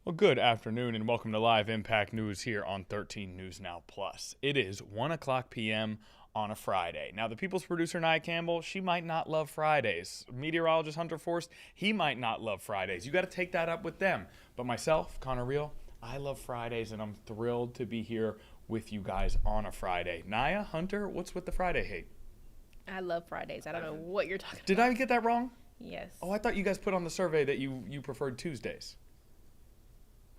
Well, good afternoon and welcome to Live Impact News here on 13 News Now Plus. It is 1 o'clock p.m. on a Friday. Now, the People's producer, Nia Campbell, she might not love Fridays. Meteorologist Hunter Forrest, he might not love Fridays. You got to take that up with them. But myself, Connor Reel, I love Fridays and I'm thrilled to be here with you guys on a Friday. Nia, Hunter, what's with the Friday hate? I love Fridays. I don't know what you're talking about. Did I get that wrong? Yes. Oh, I thought you guys put on the survey that you preferred Tuesdays.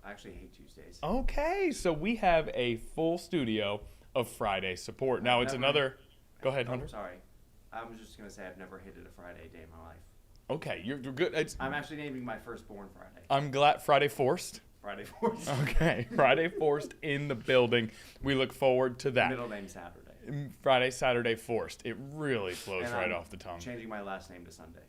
I actually hate Tuesdays. Okay, so we have a full studio of Friday support. Now it's another. Go ahead, Hunter. Sorry, I was just gonna say I've never hated a Friday day in my life. Okay, you're good. I'm actually naming my firstborn Friday. I'm glad Friday Forced. Friday Forced. Okay, Friday Forced in the building. We look forward to that. Middle name Saturday. Friday, Saturday Forced. It really flows And right I'm off the tongue. Changing my last name to Sunday.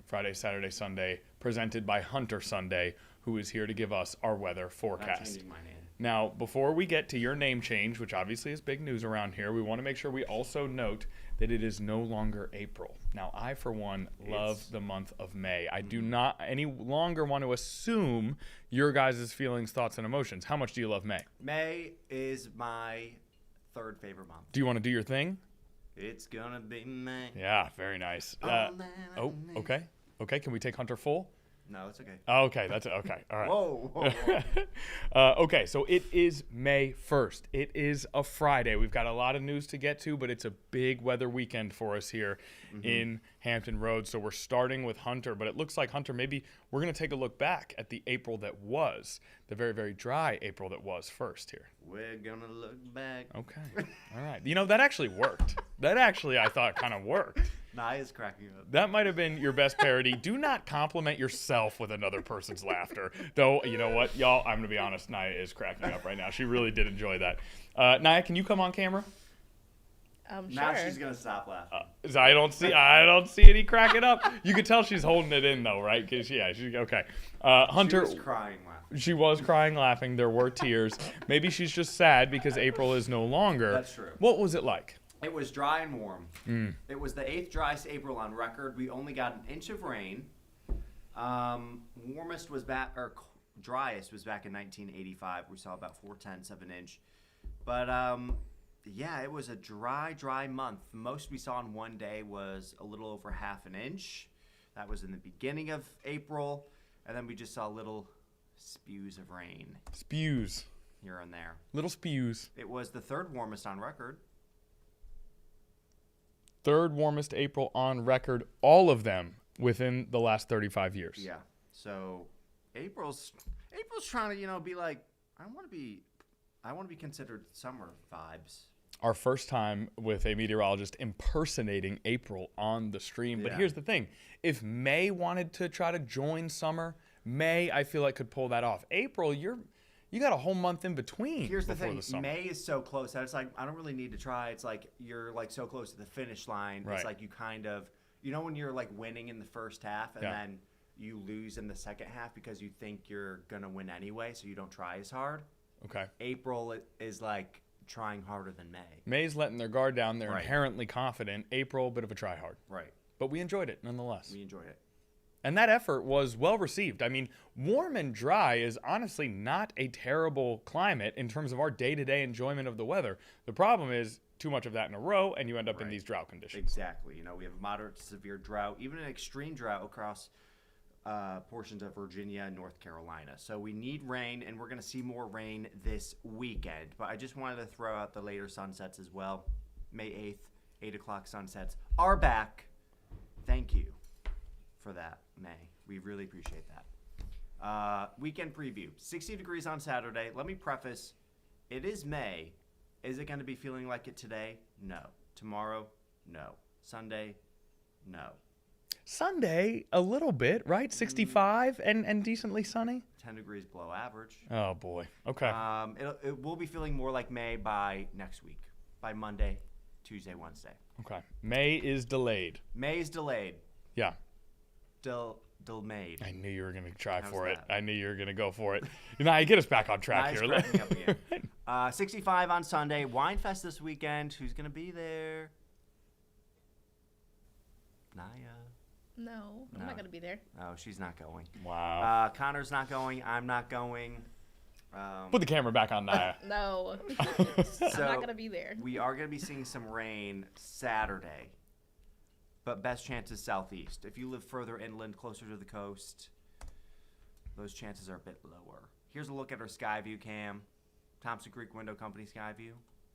Friday, Saturday, Sunday, presented by Hunter Sunday, who is here to give us our weather Not forecast. changing my name. Now, before we get to your name change, which obviously is big news around here, we want to make sure we also note that it is no longer April. Now, I, for one, love the month of May. I do not any longer want to assume your guys' feelings, thoughts, and emotions. How much do you love May? May is my third favorite month. Do you want to do your thing? It's gonna be May. Yeah, very nice. Okay. Okay, can we take Hunter full? No, it's okay. Okay, that's okay. All right. Whoa. Okay, so it is May 1st. It is a Friday. We've got a lot of news to get to, but it's a big weather weekend for us here in Hampton Roads. So we're starting with Hunter, but it looks like, Hunter, maybe we're going to take a look back at the April that was, the very, very dry April that was first here. We're gonna look back. Okay. All right. You know, that actually worked. That actually, I thought, kind of worked. Naya's cracking up. That might have been your best parody. Do not compliment yourself with another person's laughter. Though, you know what, y'all, I'm going to be honest, Nia is cracking up right now. She really did enjoy that. Nia, can you come on camera? Now Sure. she's gonna stop laughing. I don't see any cracking up. You could tell she's holding it in, though, right? Because, yeah, she's okay. Hunter. She was crying laughing. She was crying, laughing. There were tears. Maybe she's just sad because April is no longer. That's true. What was it like? It was dry and warm. It was the 8th driest April on record. We only got an inch of rain. Warmest was back, or driest was back in 1985. We saw about 4/10 of an inch. But yeah, it was a dry month. The most we saw in one day was a little over half an inch. That was in the beginning of April. And then we just saw little spews of rain Spews. here and there. Little spews. It was the 3rd warmest on record. Third warmest April on record, all of them within the last 35 years. Yeah. So April's trying to, be like, I want to be considered summer vibes. Our first time with a meteorologist impersonating April on the stream. But Yeah. here's the thing. If May wanted to try to join summer, May, I feel like, could pull that off. April, you got a whole month in between. Here's the before thing. the summer. May is so close that it's like, I don't really need to try. It's like you're like so close to the finish line. Right. It's like you kind of, when you're like winning in the first half and Yeah. then you lose in the second half because you think you're going to win anyway, so you don't try as hard. Okay. April is like trying harder than May. May's letting their guard down. They're Right. inherently confident. April, bit of a try hard. Right. But we enjoyed it nonetheless. We enjoyed it. And that effort was well received. I mean, warm and dry is honestly not a terrible climate in terms of our day-to-day enjoyment of the weather. The problem is too much of that in a row, and you end up in Right. these drought conditions. Exactly. We have moderate to severe drought, even an extreme drought across portions of Virginia and North Carolina. So we need rain, and we're going to see more rain this weekend. But I just wanted to throw out the later sunsets as well. May 8th, 8 o'clock sunsets are back. Thank you for that, May. We really appreciate that. Weekend preview. 60 degrees on Saturday. Let me preface, it is May. Is it going to be feeling like it today? No. Tomorrow? No. Sunday? No. Sunday, a little bit, right? 65 and decently sunny? 10 degrees below average. Oh, boy. Okay. It will be feeling more like May by next week, by Monday, Tuesday, Wednesday. Okay. May is delayed. May is delayed. Yeah. Delayed. I knew you were going to try How's for it. that? I knew you were going to go for it. Now, get us back on track Nice here. cracking up again. 65 on Sunday. Winefest this weekend. Who's going to be there? Naya. No, I'm No. not gonna be there. Oh, she's not going. Wow. Connor's not going. I'm not going. Put the camera back on Naya. No, So I'm not gonna be there. we are going to be seeing some rain Saturday, but best chance is southeast. If you live further inland, closer to the coast, those chances are a bit lower. Here's a look at our sky view cam. Thompson Creek Window Company sky view.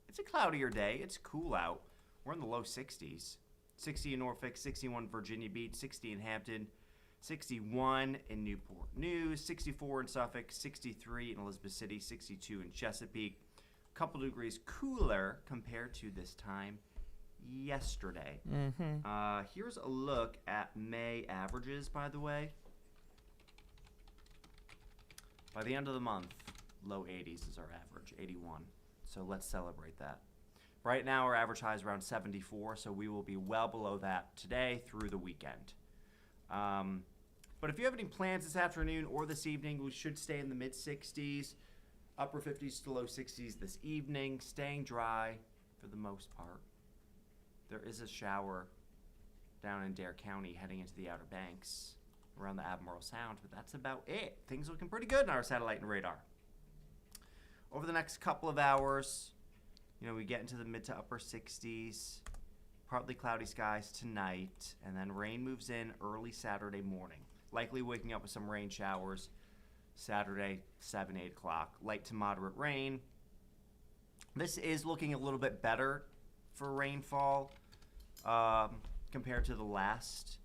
It's a cloudier day. It's cool out. We're in the low 60s. 60 in Norfolk, 61 Virginia Beach, 60 in Hampton, 61 in Newport News, 64 in Suffolk, 63 in Elizabeth City, 62 in Chesapeake. A couple degrees cooler compared to this time yesterday. Here's a look at May averages, by the way. By the end of the month, low 80s is our average, 81. So let's celebrate that. Right now, our average high is around 74, so we will be well below that today through the weekend. But if you have any plans this afternoon or this evening, we should stay in the mid-60s, upper 50s to low 60s this evening, staying dry for the most part. There is a shower down in Dare County heading into the Outer Banks around the Admiral Sound, but that's about it. Things looking pretty good in our satellite and radar. Over the next couple of hours, we get into the mid to upper 60s, partly cloudy skies tonight, and then rain moves in early Saturday morning. Likely waking up with some rain showers Saturday, 7, 8 o'clock. Light to moderate rain. This is looking a little bit better for rainfall compared to the last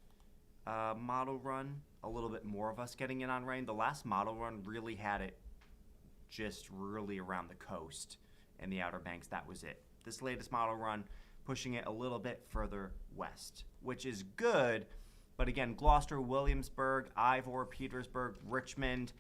model run. A little bit more of us getting in on rain. The last model run really had it just really around the coast and the Outer Banks. That was it. This latest model run pushing it a little bit further west, which is good. But again, Gloucester, Williamsburg, Ivor, Petersburg, Richmond,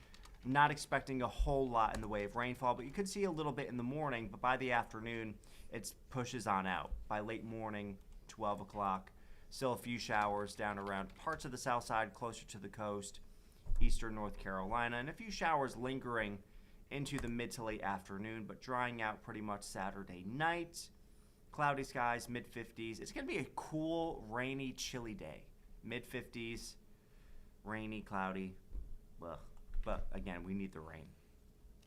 not expecting a whole lot in the way of rainfall, but you could see a little bit in the morning, but by the afternoon, it pushes on out. By late morning, 12 o'clock, still a few showers down around parts of the south side, closer to the coast, eastern North Carolina, and a few showers lingering into the mid to late afternoon, but drying out pretty much Saturday night. Cloudy skies, mid-50s. It's going to be a cool, rainy, chilly day. Mid-50s, rainy, cloudy. Ugh. But again, we need the rain.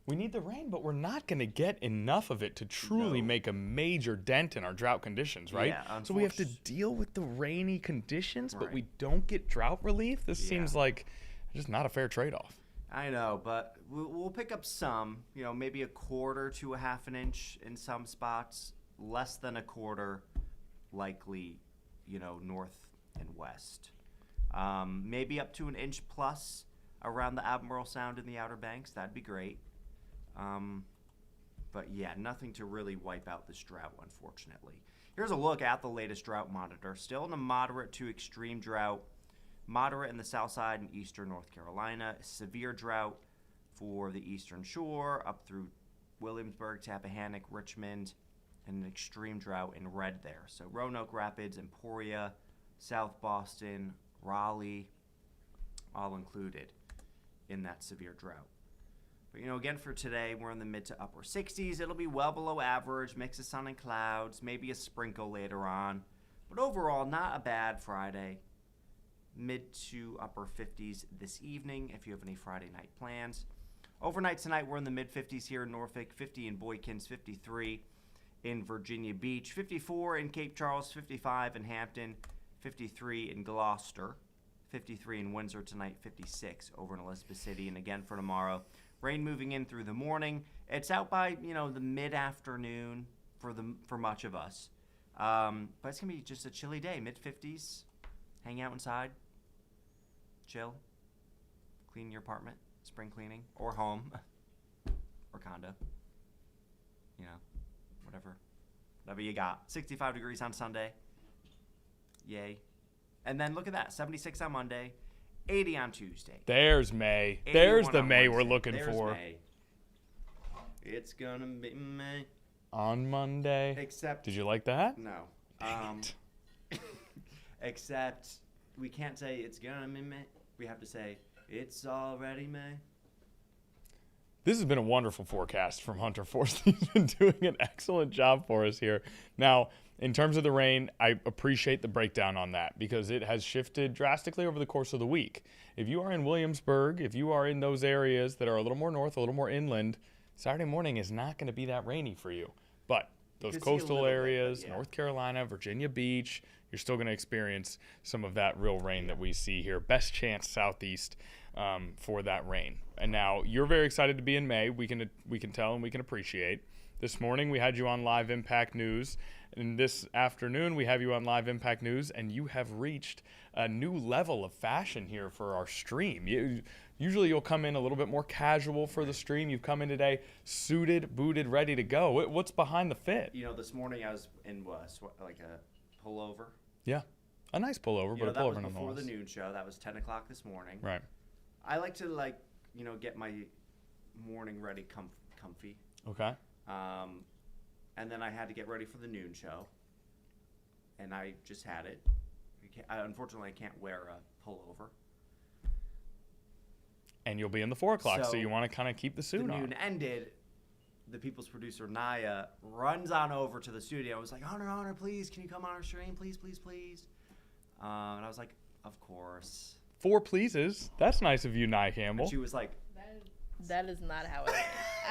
We need the rain, but we're not going to get enough of it to truly make a major dent in our drought conditions, right? Yeah, so we have to deal with the rainy conditions, but Right. we don't get drought relief? This Yeah. seems like just not a fair trade-off. I know, but we'll pick up some, maybe a quarter to a half an inch in some spots, less than a quarter, likely, north and west. Maybe up to an inch plus around the Admiral Sound in the Outer Banks. That'd be great. But yeah, nothing to really wipe out this drought, unfortunately. Here's a look at the latest drought monitor. Still in a moderate to extreme drought. Moderate in the south side and eastern North Carolina. Severe drought for the eastern shore up through Williamsburg, Tappahannock, Richmond, and an extreme drought in red there. So Roanoke Rapids, Emporia, South Boston, Raleigh, all included in that severe drought. But, again, for today, we're in the mid to upper 60s. It'll be well below average, mix of sun and clouds, maybe a sprinkle later on. But overall, not a bad Friday. Mid to upper 50s this evening if you have any Friday night plans. Overnight tonight, we're in the mid-50s here in Norfolk, 50 in Boykins, 53 in Virginia Beach, 54 in Cape Charles, 55 in Hampton, 53 in Gloucester, 53 in Windsor tonight, 56 over in Elizabeth City. And again for tomorrow, rain moving in through the morning. It's out by, the mid-afternoon for much of us. But it's going to be just a chilly day, mid-50s. Hang out inside. Chill. Clean your apartment. Spring cleaning. Or home. Or condo. Whatever you got. 65 degrees on Sunday. Yay. And then look at that. 76 on Monday. 80 on Tuesday. There's May. There's 81 the on May we're Wednesday. looking There's for. May. It's gonna be May. On Monday. Except. Did you like that? No. Dang it. Except we can't say it's gonna be May. We have to say it's already May. This has been a wonderful forecast from Hunter Force. He's been doing an excellent job for us here. Now, in terms of the rain, I appreciate the breakdown on that because it has shifted drastically over the course of the week. If you are in Williamsburg, if you are in those areas that are a little more north, a little more inland, Saturday morning is not going to be that rainy for you. But those coastal areas, North Carolina, Virginia Beach, you're still going to experience some of that real rain that we see here. Best chance southeast for that rain. And now you're very excited to be in May. We can tell and we can appreciate. This morning we had you on Live Impact News, and this afternoon we have you on Live Impact News, and you have reached a new level of fashion here for our stream. Usually you'll come in a little bit more casual for the stream. You've come in today suited, booted, ready to go. What's behind the fit? You know, this morning I was in like a pullover. Yeah, a nice pullover, but a pullover nonetheless. That was before the noon show. That was 10 o'clock this morning. Right. I like to get my morning ready comfy. Okay. And then I had to get ready for the noon show, and I just had it. Unfortunately, I can't wear a pullover. And you'll be in the 4 o'clock, so you want to kind of keep the suit on. The noon ended. The People's producer, Naya, runs on over to the studio. I was like, Hunter, please, can you come on our stream? Please, please, please. And I was like, of course. 4 pleases. That's nice of you, Naya Campbell. And she was like, that is not how it is.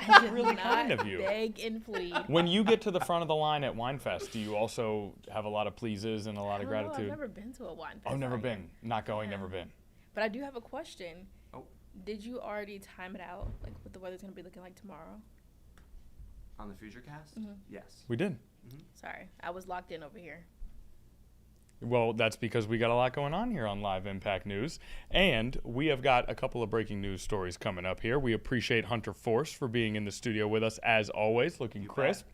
I did really not kind of you. Beg and plead. When you get to the front of the line at Winefest, do you also have a lot of pleases and a lot of I've gratitude? never been to a wine fest. I've never been. Not going, never been. But I do have a question. Oh. Did you already time it out, like what the weather's going to be looking like tomorrow? On the FutureCast? Mm-hmm. Yes. We did. Mm-hmm. Sorry, I was locked in over here. Well, that's because we got a lot going on here on Live Impact News, and we have got a couple of breaking news stories coming up here. We appreciate Hunter Force for being in the studio with us, as always, looking crisp.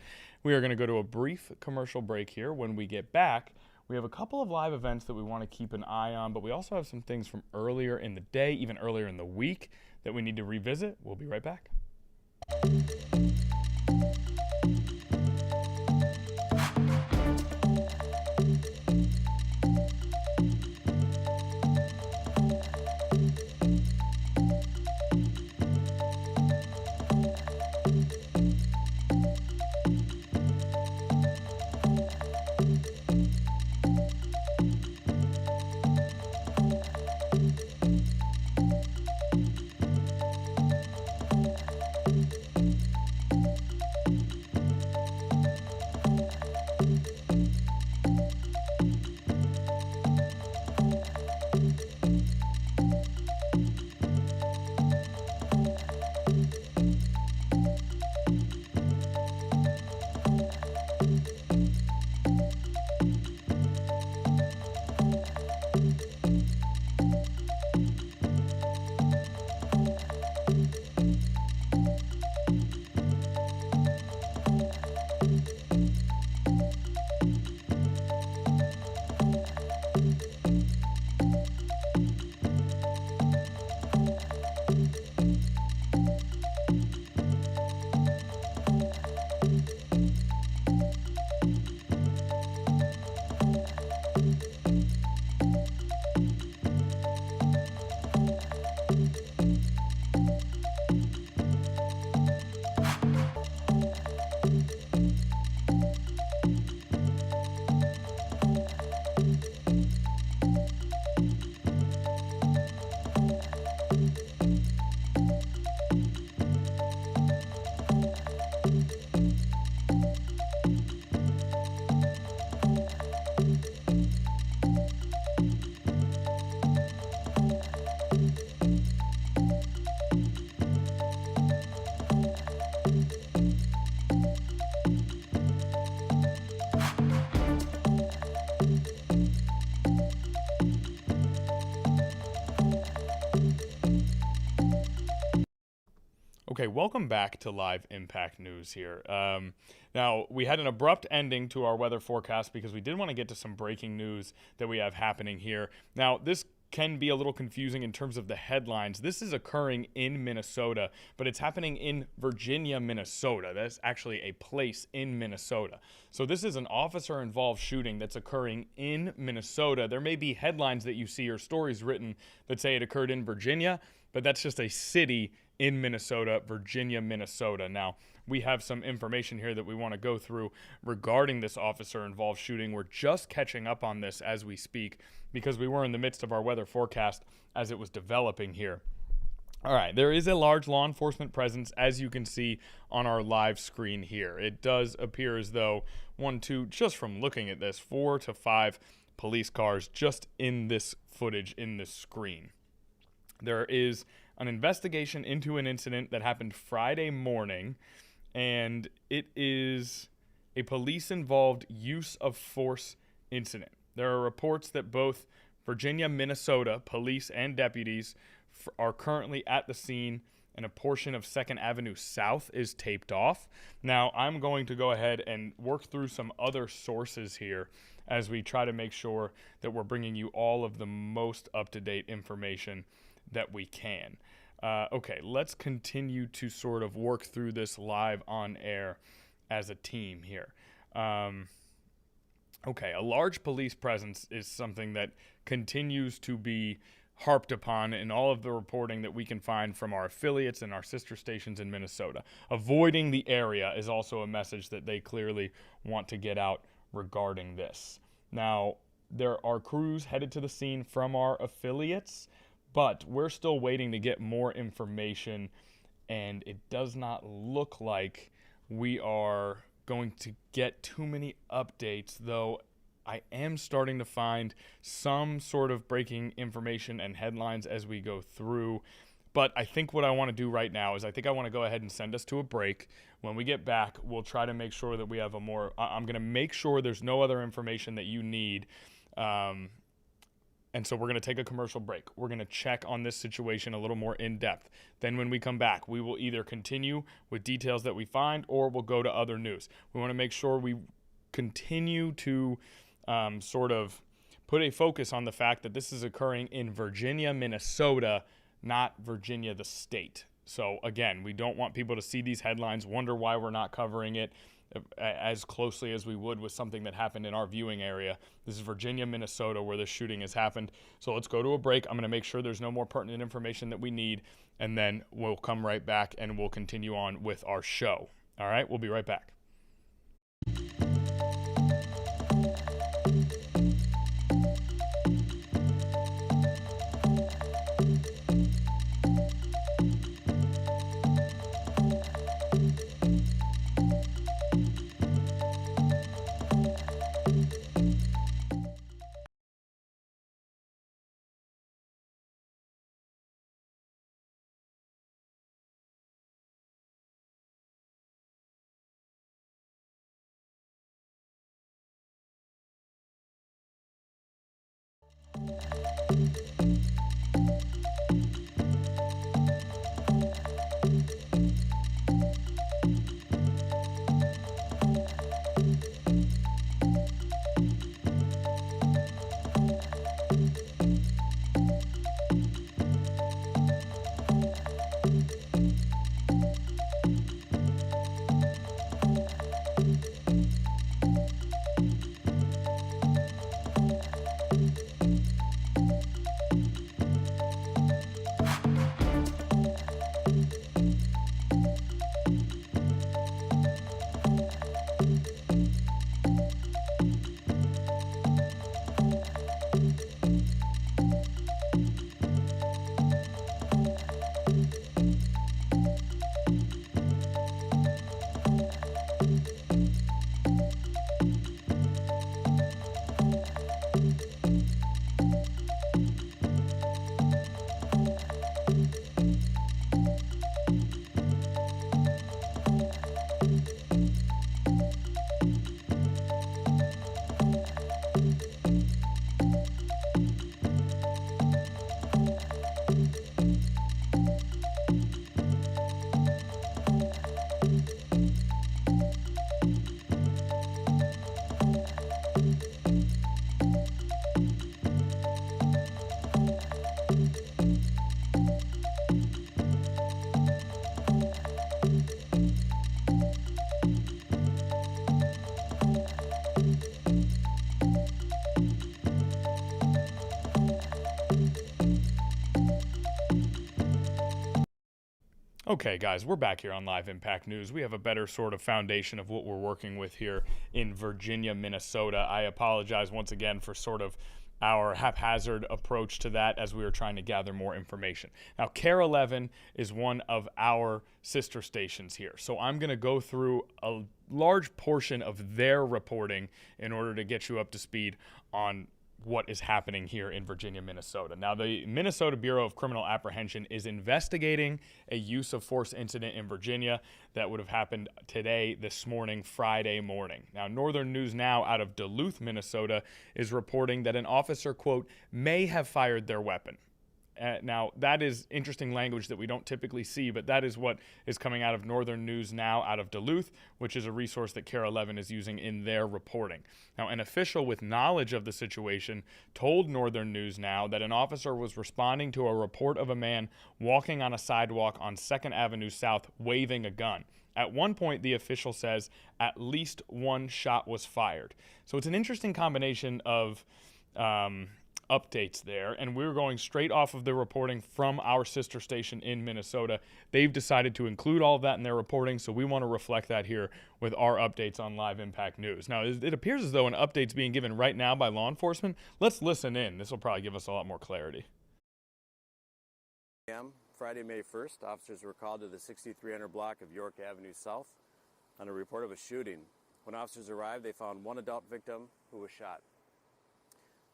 We are going to go to a brief commercial break here. When we get back, we have a couple of live events that we want to keep an eye on, but we also have some things from earlier in the day, even earlier in the week, that we need to revisit. We'll be right back. Okay, welcome back to Live Impact News here. Now, we had an abrupt ending to our weather forecast because we did want to get to some breaking news that we have happening here. Now, this can be a little confusing in terms of the headlines. This is occurring in Minnesota, but it's happening in Virginia, Minnesota. That's actually a place in Minnesota. So this is an officer-involved shooting that's occurring in Minnesota. There may be headlines that you see or stories written that say it occurred in Virginia, but that's just a city in Minnesota, Virginia, Minnesota. Now, we have some information here that we want to go through regarding this officer-involved shooting. We're just catching up on this as we speak because we were in the midst of our weather forecast as it was developing here. All right, there is a large law enforcement presence, as you can see on our live screen here. It does appear as though just from looking at this, 4 to 5 police cars just in this footage, in this screen. There is an investigation into an incident that happened Friday morning, and it is a police-involved use of force incident. There are reports that both Virginia, Minnesota police and deputies are currently at the scene, and a portion of 2nd Avenue South is taped off. Now, I'm going to go ahead and work through some other sources here as we try to make sure that we're bringing you all of the most up-to-date information that we can. Okay, let's continue to sort of work through this live on air as a team here. Okay, a large police presence is something that continues to be harped upon in all of the reporting that we can find from our affiliates and our sister stations in Minnesota. Avoiding the area is also a message that they clearly want to get out regarding this. Now, there are crews headed to the scene from our affiliates, but we're still waiting to get more information, and it does not look like we are going to get too many updates, though I am starting to find some sort of breaking information and headlines as we go through. But I think what I want to do right now is I think I want to go ahead and send us to a break. When we get back, we'll try to make sure that we have I'm going to make sure there's no other information that you need. And so we're going to take a commercial break. We're going to check on this situation a little more in depth. Then when we come back, we will either continue with details that we find or we'll go to other news. We want to make sure we continue to sort of put a focus on the fact that this is occurring in Virginia, Minnesota, not Virginia, the state. So again, we don't want people to see these headlines, wonder why we're not covering it as closely as we would with something that happened in our viewing area. This is Virginia, Minnesota, where this shooting has happened. So let's go to a break. I'm going to make sure there's no more pertinent information that we need, and then we'll come right back and we'll continue on with our show. All right, we'll be right back. Okay, guys, we're back here on Live Impact News. We have a better sort of foundation of what we're working with here in Virginia, Minnesota. I apologize once again for sort of our haphazard approach to that as we were trying to gather more information. Now, KARE 11 is one of our sister stations here, so I'm going to go through a large portion of their reporting in order to get you up to speed on what is happening here in Virginia, Minnesota. Now, the Minnesota Bureau of Criminal Apprehension is investigating a use of force incident in Virginia that would have happened today, this morning, Friday morning. Now, Northern News Now out of Duluth, Minnesota is reporting that an officer, quote, may have fired their weapon. Now, that is interesting language that we don't typically see, but that is what is coming out of Northern News Now out of Duluth, which is a resource that KARE 11 is using in their reporting. Now, an official with knowledge of the situation told Northern News Now that an officer was responding to a report of a man walking on a sidewalk on 2nd Avenue South waving a gun. At one point, the official says at least one shot was fired. So it's an interesting combination of updates there, and we're going straight off of the reporting from our sister station in Minnesota. They've decided to include all of that in their reporting, so we want to reflect that here with our updates on Live Impact News. Now, it appears as though an update's being given right now by law enforcement. Let's listen in. This will probably give us a lot more clarity. Friday, May 1st, officers were called to the 6300 block of York Avenue South on a report of a shooting. When officers arrived, they found one adult victim who was shot.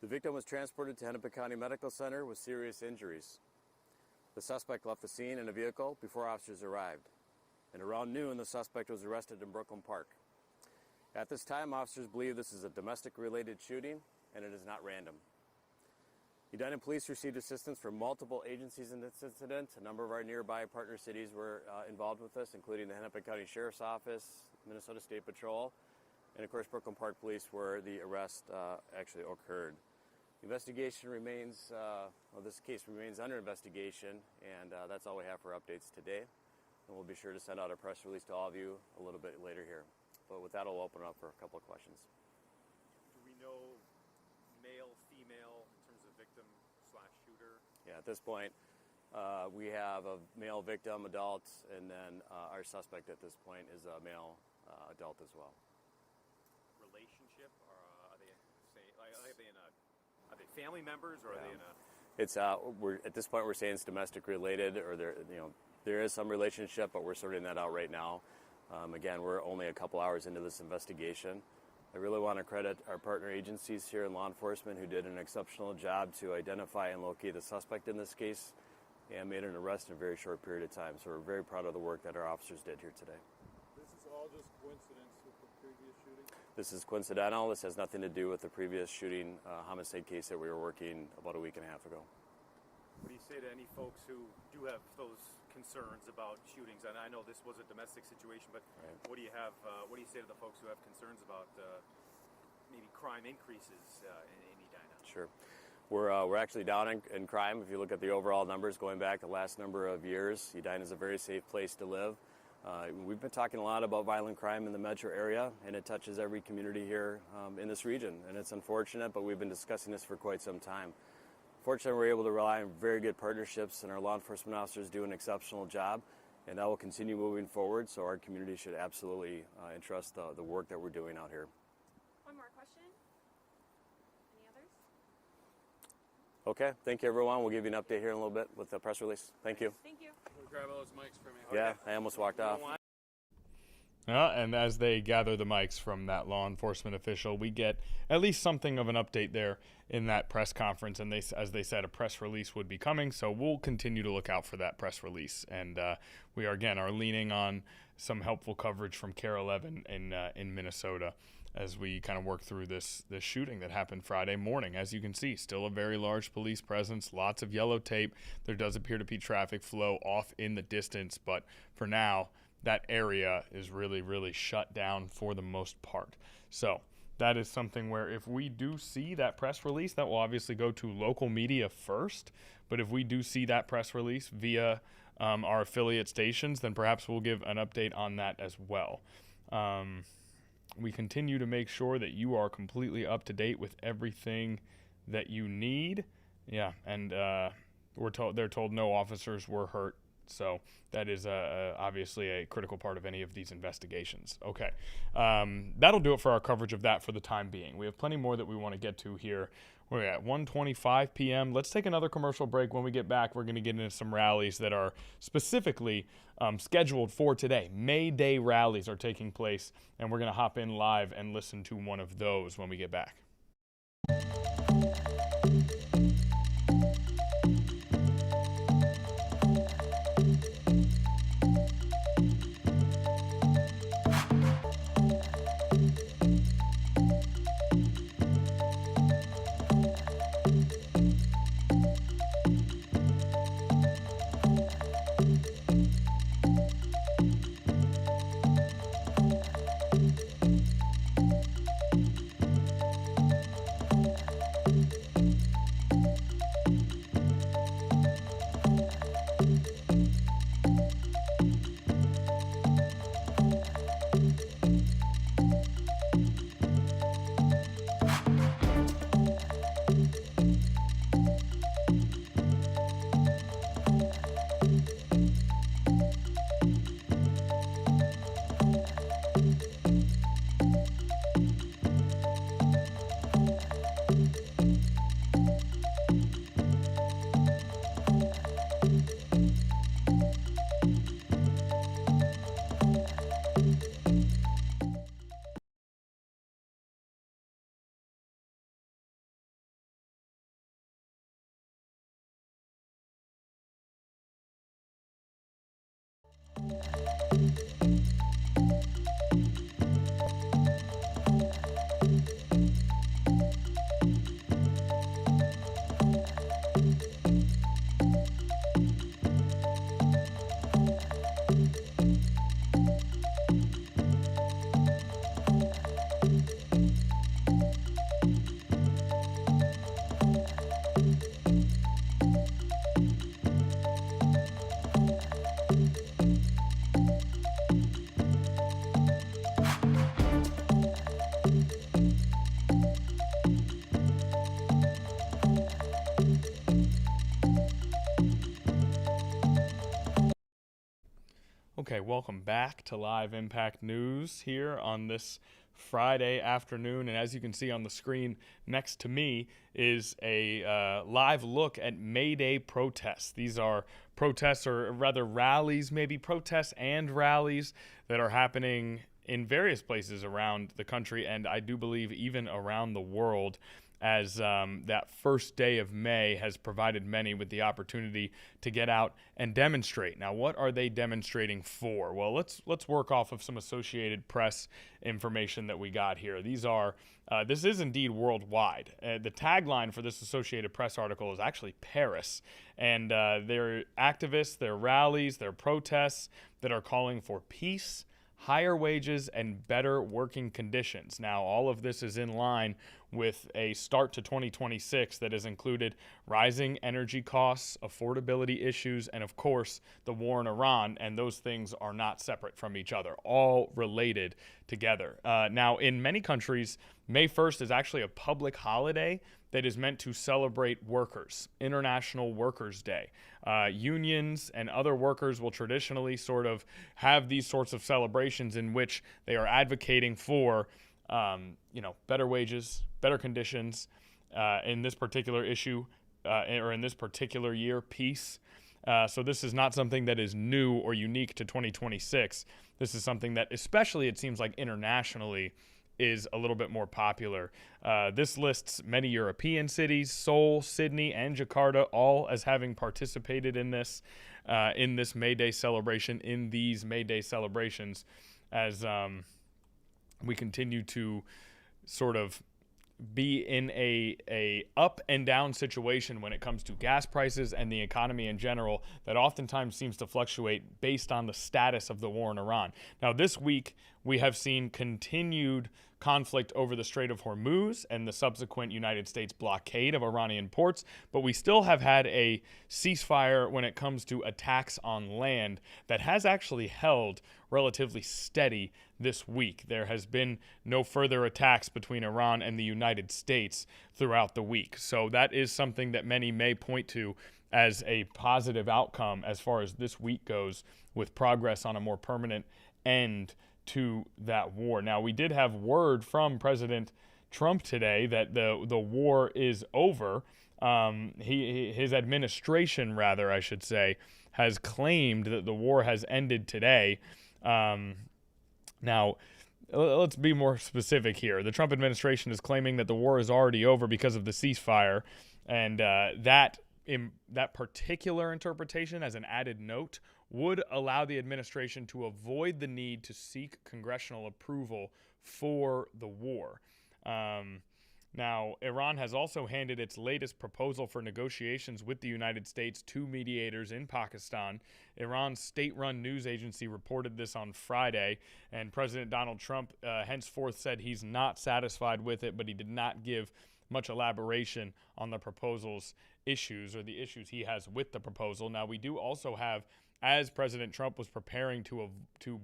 The victim was transported to Hennepin County Medical Center with serious injuries. The suspect left the scene in a vehicle before officers arrived. And around noon, the suspect was arrested in Brooklyn Park. At this time, officers believe this is a domestic-related shooting, and it is not random. Edina Police received assistance from multiple agencies in this incident. A number of our nearby partner cities were involved with this, including the Hennepin County Sheriff's Office, Minnesota State Patrol, and of course Brooklyn Park Police, where the arrest actually occurred. The investigation remains, this case remains under investigation, and that's all we have for updates today. And we'll be sure to send out a press release to all of you a little bit later here. But with that, I'll open up for a couple of questions. Do we know male, female in terms of victim/shooter? Yeah, at this point, we have a male victim, adult, and then our suspect at this point is a male adult as well. Relationship, or are they are they family members, or are they in a? It's we're at this point we're saying it's domestic related, or there is some relationship, but we're sorting that out right now. Again, we're only a couple hours into this investigation. I really want to credit our partner agencies here in law enforcement who did an exceptional job to identify and locate the suspect in this case and made an arrest in a very short period of time. So we're very proud of the work that our officers did here today. This is all just coincidence with the previous shooting? This is coincidental. This has nothing to do with the previous shooting homicide case that we were working about a week and a half ago. What do you say to any folks who do have those concerns about shootings? And I know this was a domestic situation, but right. What do you have? What do you say to the folks who have concerns about maybe crime increases in Edina? Sure. We're actually down in crime. If you look at the overall numbers going back the last number of years, Edina is a very safe place to live. We've been talking a lot about violent crime in the metro area, and it touches every community here in this region. And it's unfortunate, but we've been discussing this for quite some time. Fortunately, we're able to rely on very good partnerships, and our law enforcement officers do an exceptional job, and that will continue moving forward. So our community should absolutely entrust the work that we're doing out here. One more question. Any others? Okay, thank you, everyone. We'll give you an update here in a little bit with the press release. Thank you. Thank you. Grab all those mics for me. Yeah, I almost walked off. And as they gather the mics from that law enforcement official, we get at least something of an update there in that press conference. And as they said, a press release would be coming. So we'll continue to look out for that press release. And we are leaning on some helpful coverage from KARE 11 in Minnesota as we kind of work through this shooting that happened Friday morning. As you can see, still a very large police presence, lots of yellow tape. There does appear to be traffic flow off in the distance, but for now, that area is really, really shut down for the most part. So that is something where if we do see that press release, that will obviously go to local media first. But if we do see that press release via our affiliate stations, then perhaps we'll give an update on that as well. We continue to make sure that you are completely up to date with everything that you need. Yeah, and they're told no officers were hurt So that is obviously a critical part of any of these investigations. Okay, that'll do it for our coverage of that for the time being. We have plenty more that we want to get to here. We're at 1:25 p.m. Let's take another commercial break. When we get back, we're going to get into some rallies that are specifically scheduled for today. May Day rallies are taking place, and we're going to hop in live and listen to one of those when we get back. Okay, welcome back to Live Impact News here on this Friday afternoon. And as you can see on the screen next to me is a live look at May Day protests. These are protests, or rather rallies, maybe protests and rallies that are happening in various places around the country, and I do believe even around the world, as that first day of May has provided many with the opportunity to get out and demonstrate. Now, what are they demonstrating for? Well, let's work off of some Associated Press information that we got here. These are this is indeed worldwide. The tagline for this Associated Press article is actually Paris, and their activists, their rallies, their protests that are calling for peace, higher wages, and better working conditions. Now, all of this is in line with a start to 2026 that has included rising energy costs, affordability issues, and of course, the war in Iran, and those things are not separate from each other, all related together. Now, in many countries, May 1st is actually a public holiday that is meant to celebrate workers, International Workers' Day. Unions and other workers will traditionally sort of have these sorts of celebrations in which they are advocating for better wages, better conditions, in this particular issue, or in this particular year, peace. So this is not something that is new or unique to 2026. This is something that, especially it seems like internationally, is a little bit more popular. This lists many European cities, Seoul, Sydney, and Jakarta, all as having participated in this May Day celebration, in these May Day celebrations, as we continue to sort of be in a up and down situation when it comes to gas prices and the economy in general that oftentimes seems to fluctuate based on the status of the war in Iran. Now, this week, we have seen continued conflict over the Strait of Hormuz and the subsequent United States blockade of Iranian ports, but we still have had a ceasefire when it comes to attacks on land that has actually held relatively steady this week. There has been no further attacks between Iran and the United States throughout the week. So that is something that many may point to as a positive outcome as far as this week goes, with progress on a more permanent end to that war. Now, we did have word from President Trump today that the war is over. His administration, rather, I should say, has claimed that the war has ended today. Now, let's be more specific here. The Trump administration is claiming that the war is already over because of the ceasefire, and that particular interpretation, as an added note, would allow the administration to avoid the need to seek congressional approval for the war. Now, Iran has also handed its latest proposal for negotiations with the United States to mediators in Pakistan. Iran's state-run news agency reported this on Friday, and President Donald Trump henceforth said he's not satisfied with it, but he did not give much elaboration on the proposal's issues or the issues he has with the proposal. Now, we do also have, as President Trump was preparing to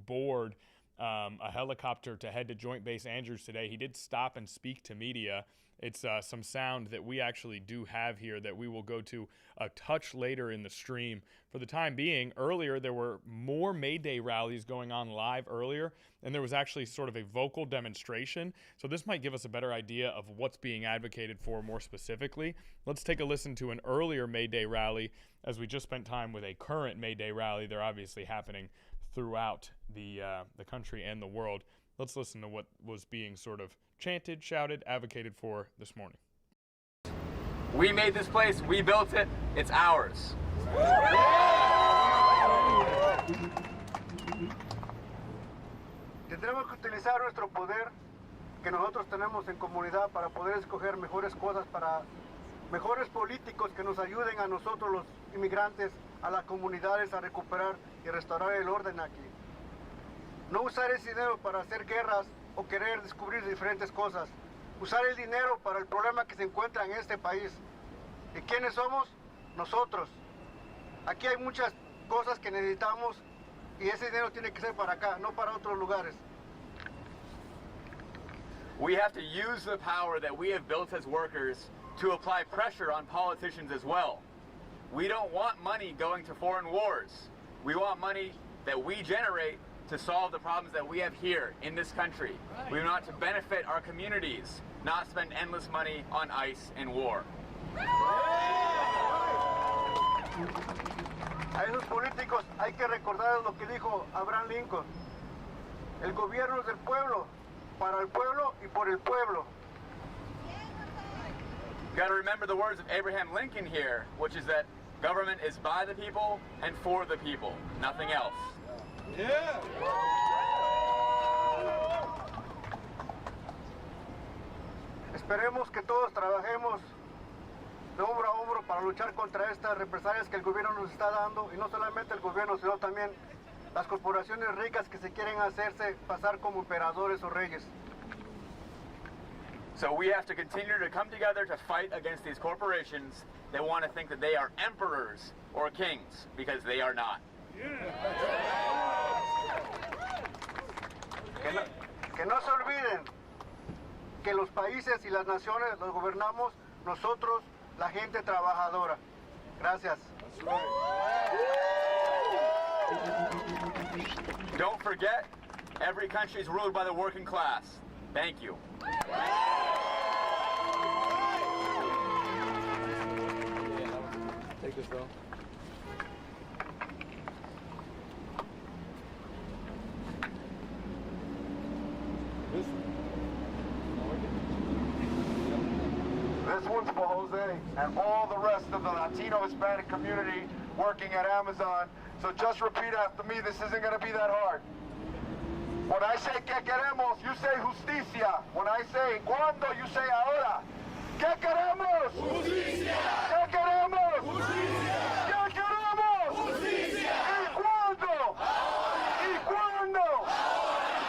board a helicopter to head to Joint Base Andrews today, he did stop and speak to media. It's some sound that we actually do have here that we will go to a touch later in the stream. For the time being, earlier there were more May Day rallies going on live earlier, and there was actually sort of a vocal demonstration. So this might give us a better idea of what's being advocated for more specifically. Let's take a listen to an earlier May Day rally, as we just spent time with a current May Day rally. They're obviously happening throughout the country and the world. Let's listen to what was being sort of chanted, shouted, advocated for this morning. We made this place, we built it, it's ours. Tendremos que utilizar nuestro poder que nosotros tenemos en comunidad para poder escoger mejores cosas, para mejores políticos que nos ayuden a nosotros los inmigrantes, a las comunidades a recuperar y restaurar el orden aquí. No usar ese dinero para hacer guerras o querer descubrir diferentes cosas. Usar el dinero para el problema que se encuentra en este país. ¿Y quiénes somos? Nosotros. Aquí hay muchas cosas que necesitamos y ese dinero tiene que ser para acá, no para otros lugares. We have to use the power that we have built as workers to apply pressure on politicians as well. We don't want money going to foreign wars. We want money that we generate to solve the problems that we have here in this country. Right. We want to benefit our communities, not spend endless money on ICE and war. A esos políticos hay que recordar lo que dijo Abraham Lincoln. El gobierno es del pueblo, para el pueblo y por el pueblo. You got to remember the words of Abraham Lincoln here, which is that government is by the people and for the people, nothing else. Yeah. Esperemos que todos trabajemos de hombro a hombro para luchar contra estas represalias que el gobierno nos está dando, y no solamente el gobierno, sino también las corporaciones ricas que se quieren hacerse pasar como emperadores o reyes. So we have to continue to come together to fight against these corporations that want to think that they are emperors or kings, because they are not. Que no se olviden que los países y las naciones los gobernamos nosotros, la gente trabajadora. Gracias. Don't forget, every country is ruled by the working class. Thank you. Take this though. This one's for Jose and all the rest of the Latino Hispanic community working at Amazon. So just repeat after me. This isn't going to be that hard. When I say que queremos, you say justicia. When I say cuando, you say ahora. ¿Qué queremos? Justicia. ¿Qué queremos? Justicia. ¿Qué queremos? Justicia. ¿Y cuándo? Ahora. ¿Y cuándo? Ahora.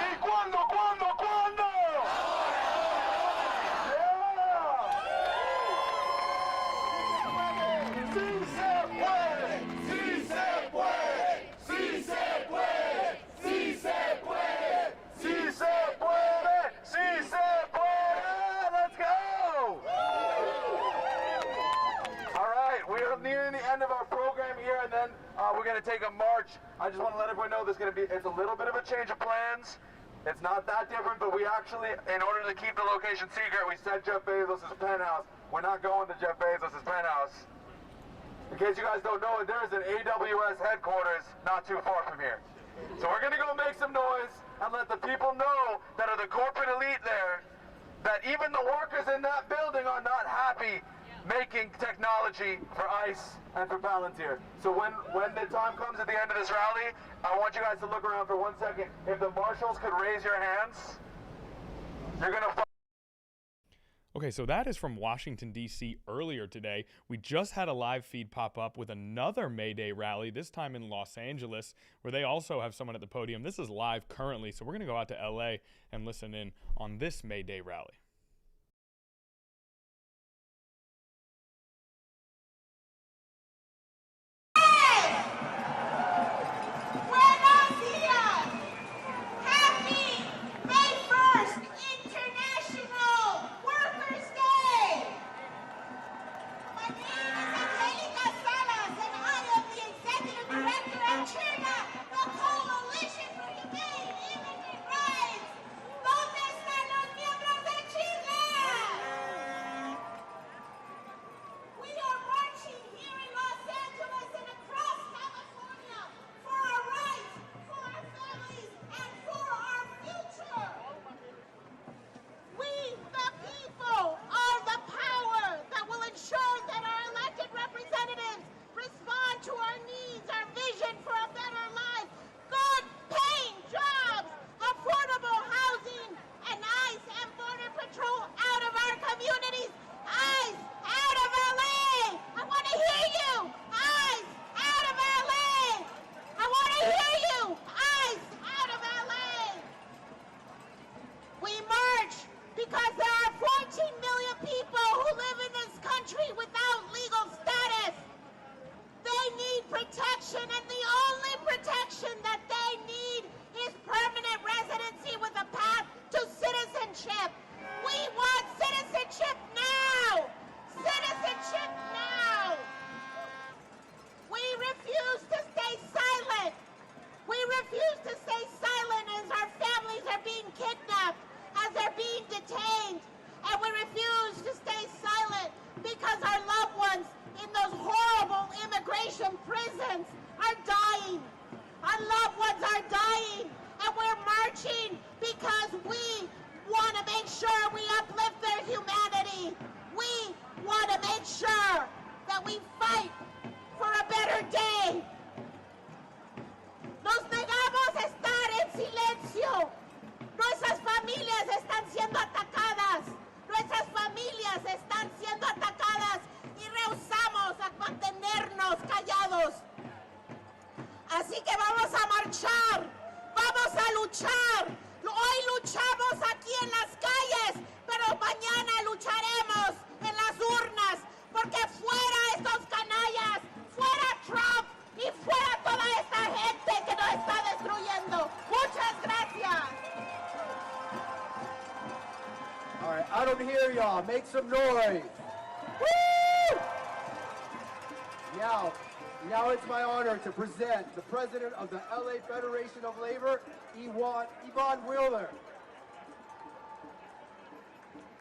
¿Y cuándo? ¿Cuándo? ¡Sí se puede! ¡Sí se puede! ¡Sí se puede! ¡Sí se puede! ¡Sí se puede! ¡Sí se puede! Let's go! All right, we are nearing the end of take a march. I just want to let everyone know it's a little bit of a change of plans. It's not that different, but we actually, in order to keep the location secret, we set Jeff Bezos' penthouse. We're not going to Jeff Bezos' penthouse. In case you guys don't know it, there is an AWS headquarters not too far from here. So we're gonna go make some noise and let the people know that are the corporate elite there, that even the workers in that building are not happy making technology for ICE and for Palantir. So when the time comes at the end of this rally, I want you guys to look around for 1 second. If the marshals could raise your hands, you're gonna find. Okay, so that is from Washington, D.C. earlier today. We just had a live feed pop up with another May Day rally, this time in Los Angeles, where they also have someone at the podium. This is live currently, so we're going to go out to L.A. and listen in on this May Day rally. I don't hear y'all. Make some noise. Woo! Now it's my honor to present the president of the LA Federation of Labor, Yvonne Wheeler.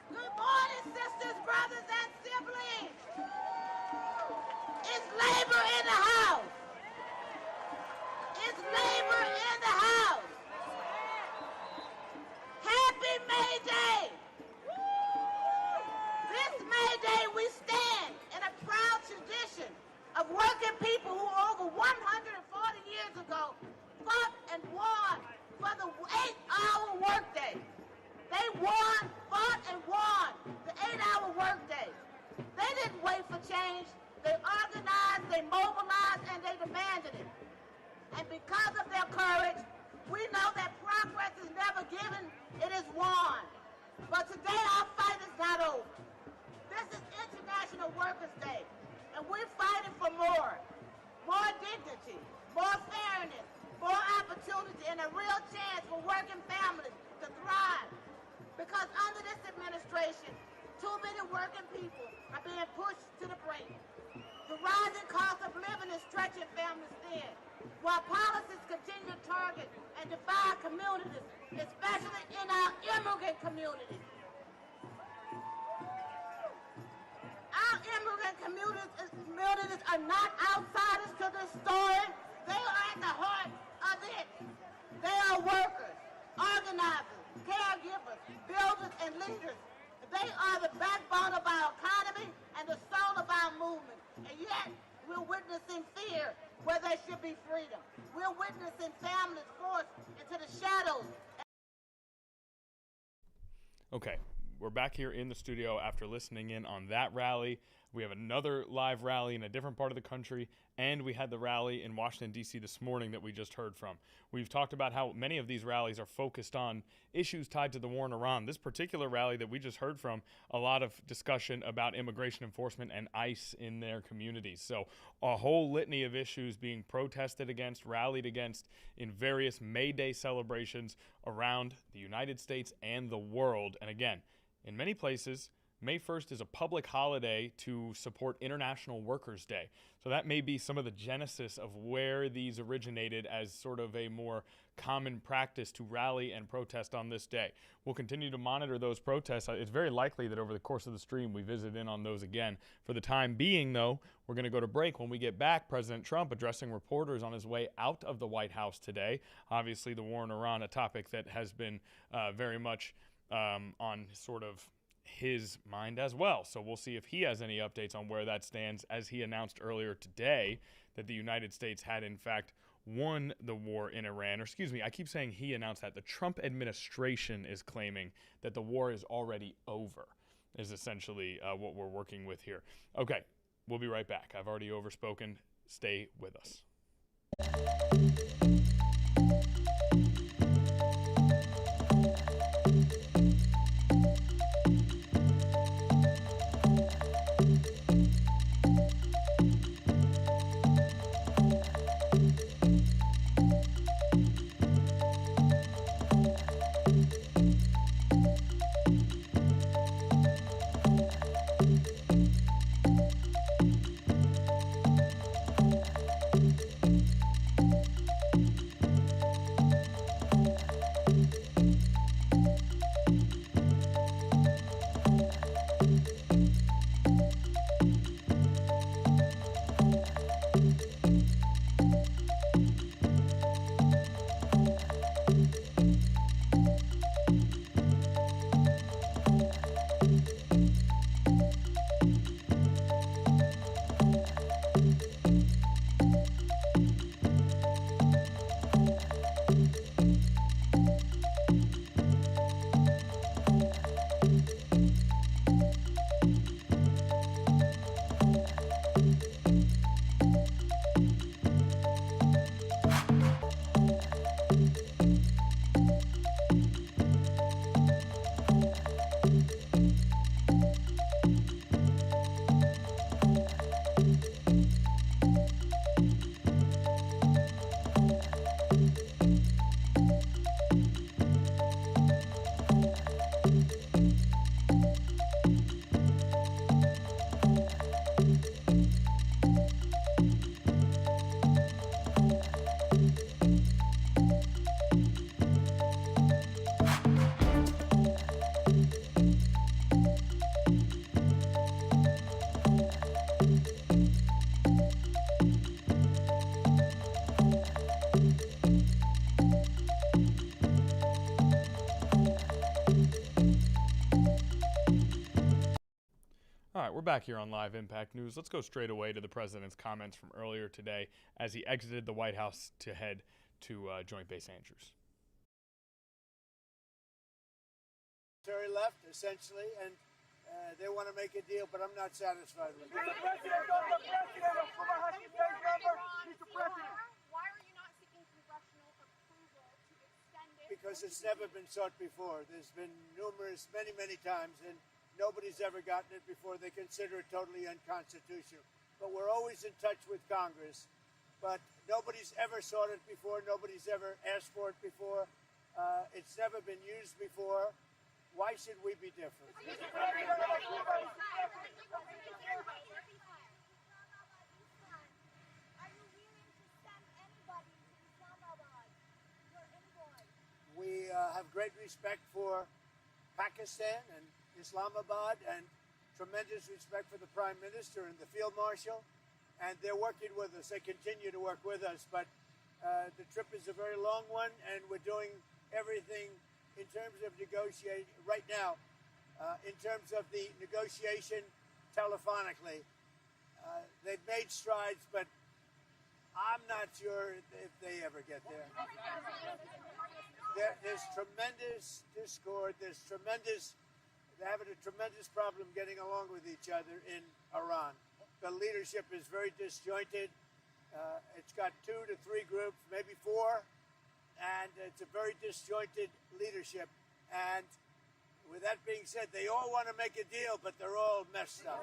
Good morning, sisters, brothers, and siblings. It's labor in the house. It's labor in the house. Happy May Day. This May Day we stand in a proud tradition of working people who over 140 years ago fought and won for the 8-hour workday. They won, fought, and won the 8-hour workday. They didn't wait for change. They organized, they mobilized, and they demanded it. And because of their courage, we know that progress is never given, it is won. But today our fight is not over. This is International Workers' Day, and we're fighting for more dignity, more fairness, more opportunity, and a real chance for working families to thrive. Because under this administration, too many working people are being pushed to the brink. The rising cost of living is stretching families thin, while policies continue to target and divide communities, especially in our immigrant communities. Our immigrant communities are not outsiders to this story. They are at the heart of it. They are workers, organizers, caregivers, builders, and leaders. They are the backbone of our economy and the soul of our movement. And yet, we're witnessing fear where there should be freedom. We're witnessing families forced into the shadows. Okay, we're back here in the studio after listening in on that rally. We have another live rally in a different part of the country, and we had the rally in Washington, D.C. this morning that we just heard from. We've talked about how many of these rallies are focused on issues tied to the war in Iran. This particular rally that we just heard from, a lot of discussion about immigration enforcement and ICE in their communities. So a whole litany of issues being protested against, rallied against in various May Day celebrations around the United States and the world. And again, in many places, May 1st is a public holiday to support International Workers' Day. So that may be some of the genesis of where these originated as sort of a more common practice to rally and protest on this day. We'll continue to monitor those protests. It's very likely that over the course of the stream we visit in on those again. For the time being, though, we're going to go to break. When we get back, President Trump addressing reporters on his way out of the White House today. Obviously, the war in Iran, a topic that has been very much on sort of his mind as well. So we'll see if he has any updates on where that stands, as he announced earlier today that the United States had in fact won the war in Iran. Or excuse me, I keep saying he announced that. The Trump administration is claiming that the war is already over, is essentially what we're working with here. Okay, we'll be right back. I've already overspoken. Stay with us. All right, we're back here on Live Impact News. Let's go straight away to the president's comments from earlier today as he exited the White House to head to Joint Base Andrews. Left, essentially, and they want to make a deal, but I'm not satisfied with it. Why are you not seeking congressional approval to extend it? Because it's never been sought before. There's been many times, and nobody's ever gotten it before. They consider it totally unconstitutional. But we're always in touch with Congress. But nobody's ever sought it before. Nobody's ever asked for it before. It's never been used before. Why should we be different? have great respect for Pakistan and Islamabad, and tremendous respect for the Prime Minister and the Field Marshal. And they're working with us. They continue to work with us. But the trip is a very long one, and we're doing everything in terms of negotiating right now, in terms of the negotiation telephonically. They've made strides, but I'm not sure if they ever get there. There's tremendous discord. They're having a tremendous problem getting along with each other in Iran. The leadership is very disjointed. It's got 2 to 3 groups, maybe 4, and it's a very disjointed leadership. And with that being said, they all want to make a deal, but they're all messed up.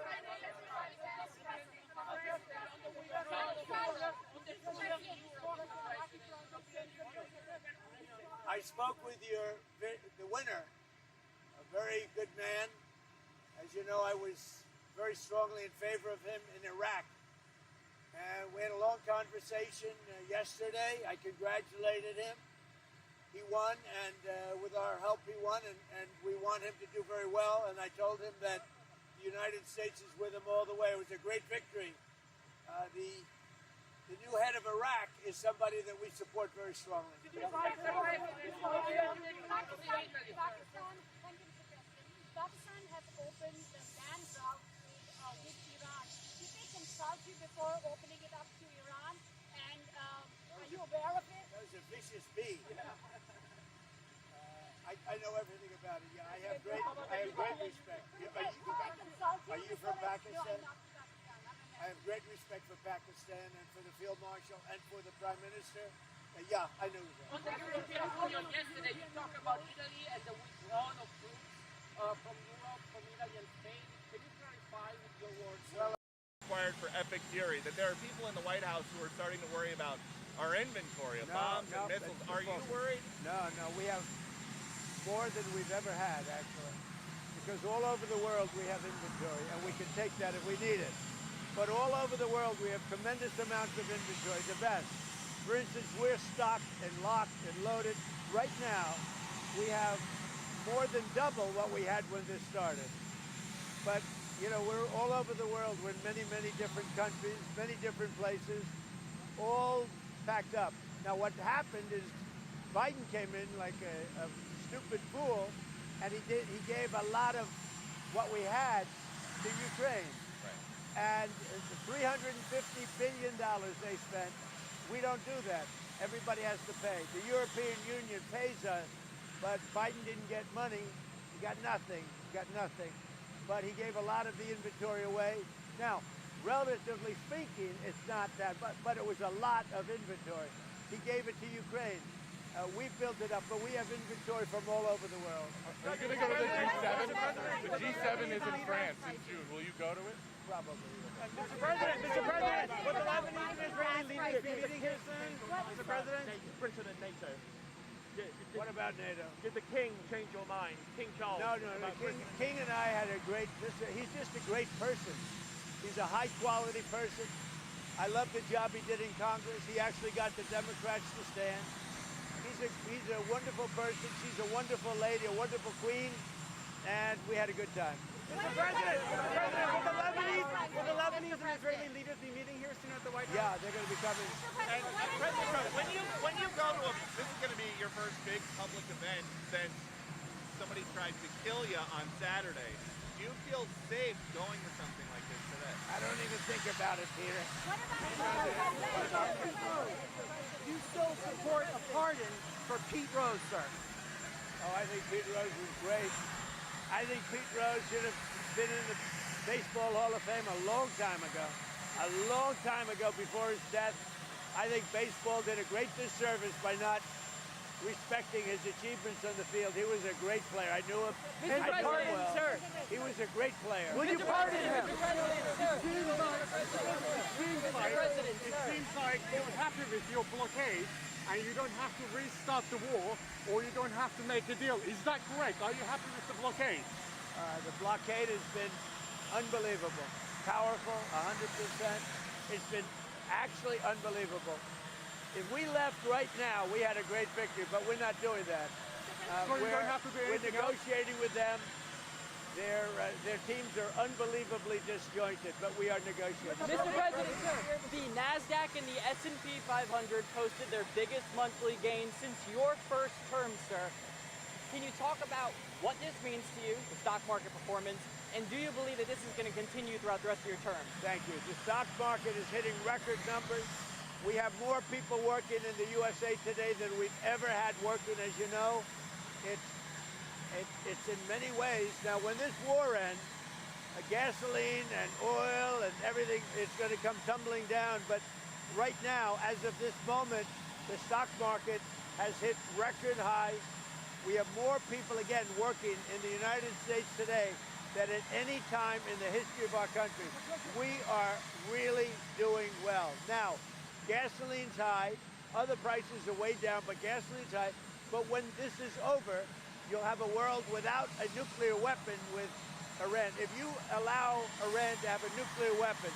I spoke with the winner, a very good man. As you know, I was very strongly in favor of him in Iraq. And we had a long conversation yesterday. I congratulated him. He won, and with our help, he won, and we want him to do very well. And I told him that the United States is with him all the way. It was a great victory. The new head of Iraq is somebody that we support very strongly. Pakistan has opened the land route with Iran. Did they consult you before opening it up to Iran? And are you aware of it? That was a vicious bee. I know everything about it. Yeah, I have great respect. Are you from Pakistan? I have great respect for Pakistan and for the Field Marshal and for the Prime Minister. Yeah, I know that. On the European Union yesterday, you talked about Italy and the withdrawal of troops from Europe, from Italy and Spain. Can you clarify with your words? Well, required for epic fury that there are people in the White House who are starting to worry about our inventory of bombs and missiles. Are you worried? No, we have more than we've ever had, actually. Because all over the world we have inventory, and we can take that if we need it. But all over the world we have tremendous amounts of inventory, the best. For instance, we're stocked and locked and loaded. Right now, we have more than double what we had when this started. But, you know, we're all over the world. We're in many, many different countries, many different places, all packed up. Now, what happened is Biden came in like a stupid fool, and he gave a lot of what we had to Ukraine. And the $350 billion they spent, we don't do that. Everybody has to pay. The European Union pays us, but Biden didn't get money. He got nothing. But he gave a lot of the inventory away. Now, relatively speaking, it's not that, but it was a lot of inventory. He gave it to Ukraine. We built it up, but we have inventory from all over the world. Are you going to go to the G7? The G7 is in France in June. Will you go to it? Probably. Mr. President, will the Lebanese and Israeli leaders be meeting here soon? Mr. President? President NATO. What about NATO? Did the king change your mind? King Charles? No. King and I had he's just a great person. He's a high-quality person. I love the job he did in Congress. He actually got the Democrats to stand. He's a wonderful person. She's a wonderful lady, a wonderful queen, and we had a good time. Mr. President, will the Lebanese and Israeli leaders be meeting here soon at the White House? Yeah, they're going to be coming. And President Trump, when you go to this is going to be your first big public event since somebody tried to kill you on Saturday. Do you feel safe going to something like this today? I don't even think about it, Peter. You still support a pardon for Pete Rose, sir? Oh, I think Pete Rose was great. I think Pete Rose should have been in the Baseball Hall of Fame a long time ago. A long time ago before his death. I think baseball did a great disservice by not respecting his achievements on the field. He was a great player. I knew him. Mr. President, well. sir. He was a great player. Will you pardon him? It seems like you're happy with your blockade and you don't have to restart the war or you don't have to make a deal. Is that correct? Are you happy with the blockade? The blockade has been unbelievable. Powerful, 100%. It's been actually unbelievable. If we left right now, we had a great victory, but we're not doing that. So you don't have to do we're anything else? negotiating with them. Their teams are unbelievably disjointed, but we are negotiating. Mr. President, the NASDAQ and the S&P 500 posted their biggest monthly gain since your first term, sir. Can you talk about what this means to you, the stock market performance, and do you believe that this is going to continue throughout the rest of your term? Thank you. The stock market is hitting record numbers. We have more people working in the USA today than we've ever had working, as you know. It's in many ways. Now, when this war ends, gasoline and oil and everything is going to come tumbling down. But right now, as of this moment, the stock market has hit record highs. We have more people, again, working in the United States today than at any time in the history of our country. We are really doing well. Now, gasoline's high. Other prices are way down, but gasoline's high. But when this is over, you'll have a world without a nuclear weapon with Iran. If you allow Iran to have a nuclear weapon,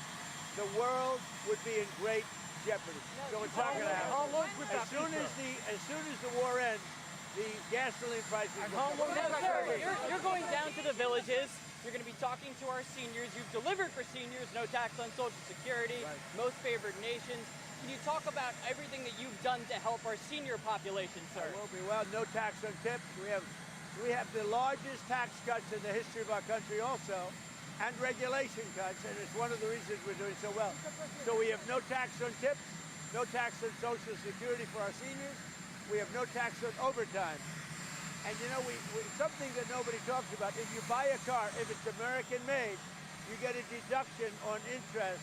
the world would be in great jeopardy. So it's not going to happen. As soon as the war ends, the gasoline prices will come down. Now, sir, you're going down to the villages. You're going to be talking to our seniors. You've delivered for seniors, no tax on Social Security, most favored nations. Can you talk about everything that you've done to help our senior population, sir? I will be. Well, no tax on tips. We have the largest tax cuts in the history of our country also, and regulation cuts, and it's one of the reasons we're doing so well. So we have no tax on tips, no tax on Social Security for our seniors. We have no tax on overtime. And you know, something that nobody talks about, if you buy a car, if it's American-made, you get a deduction on interest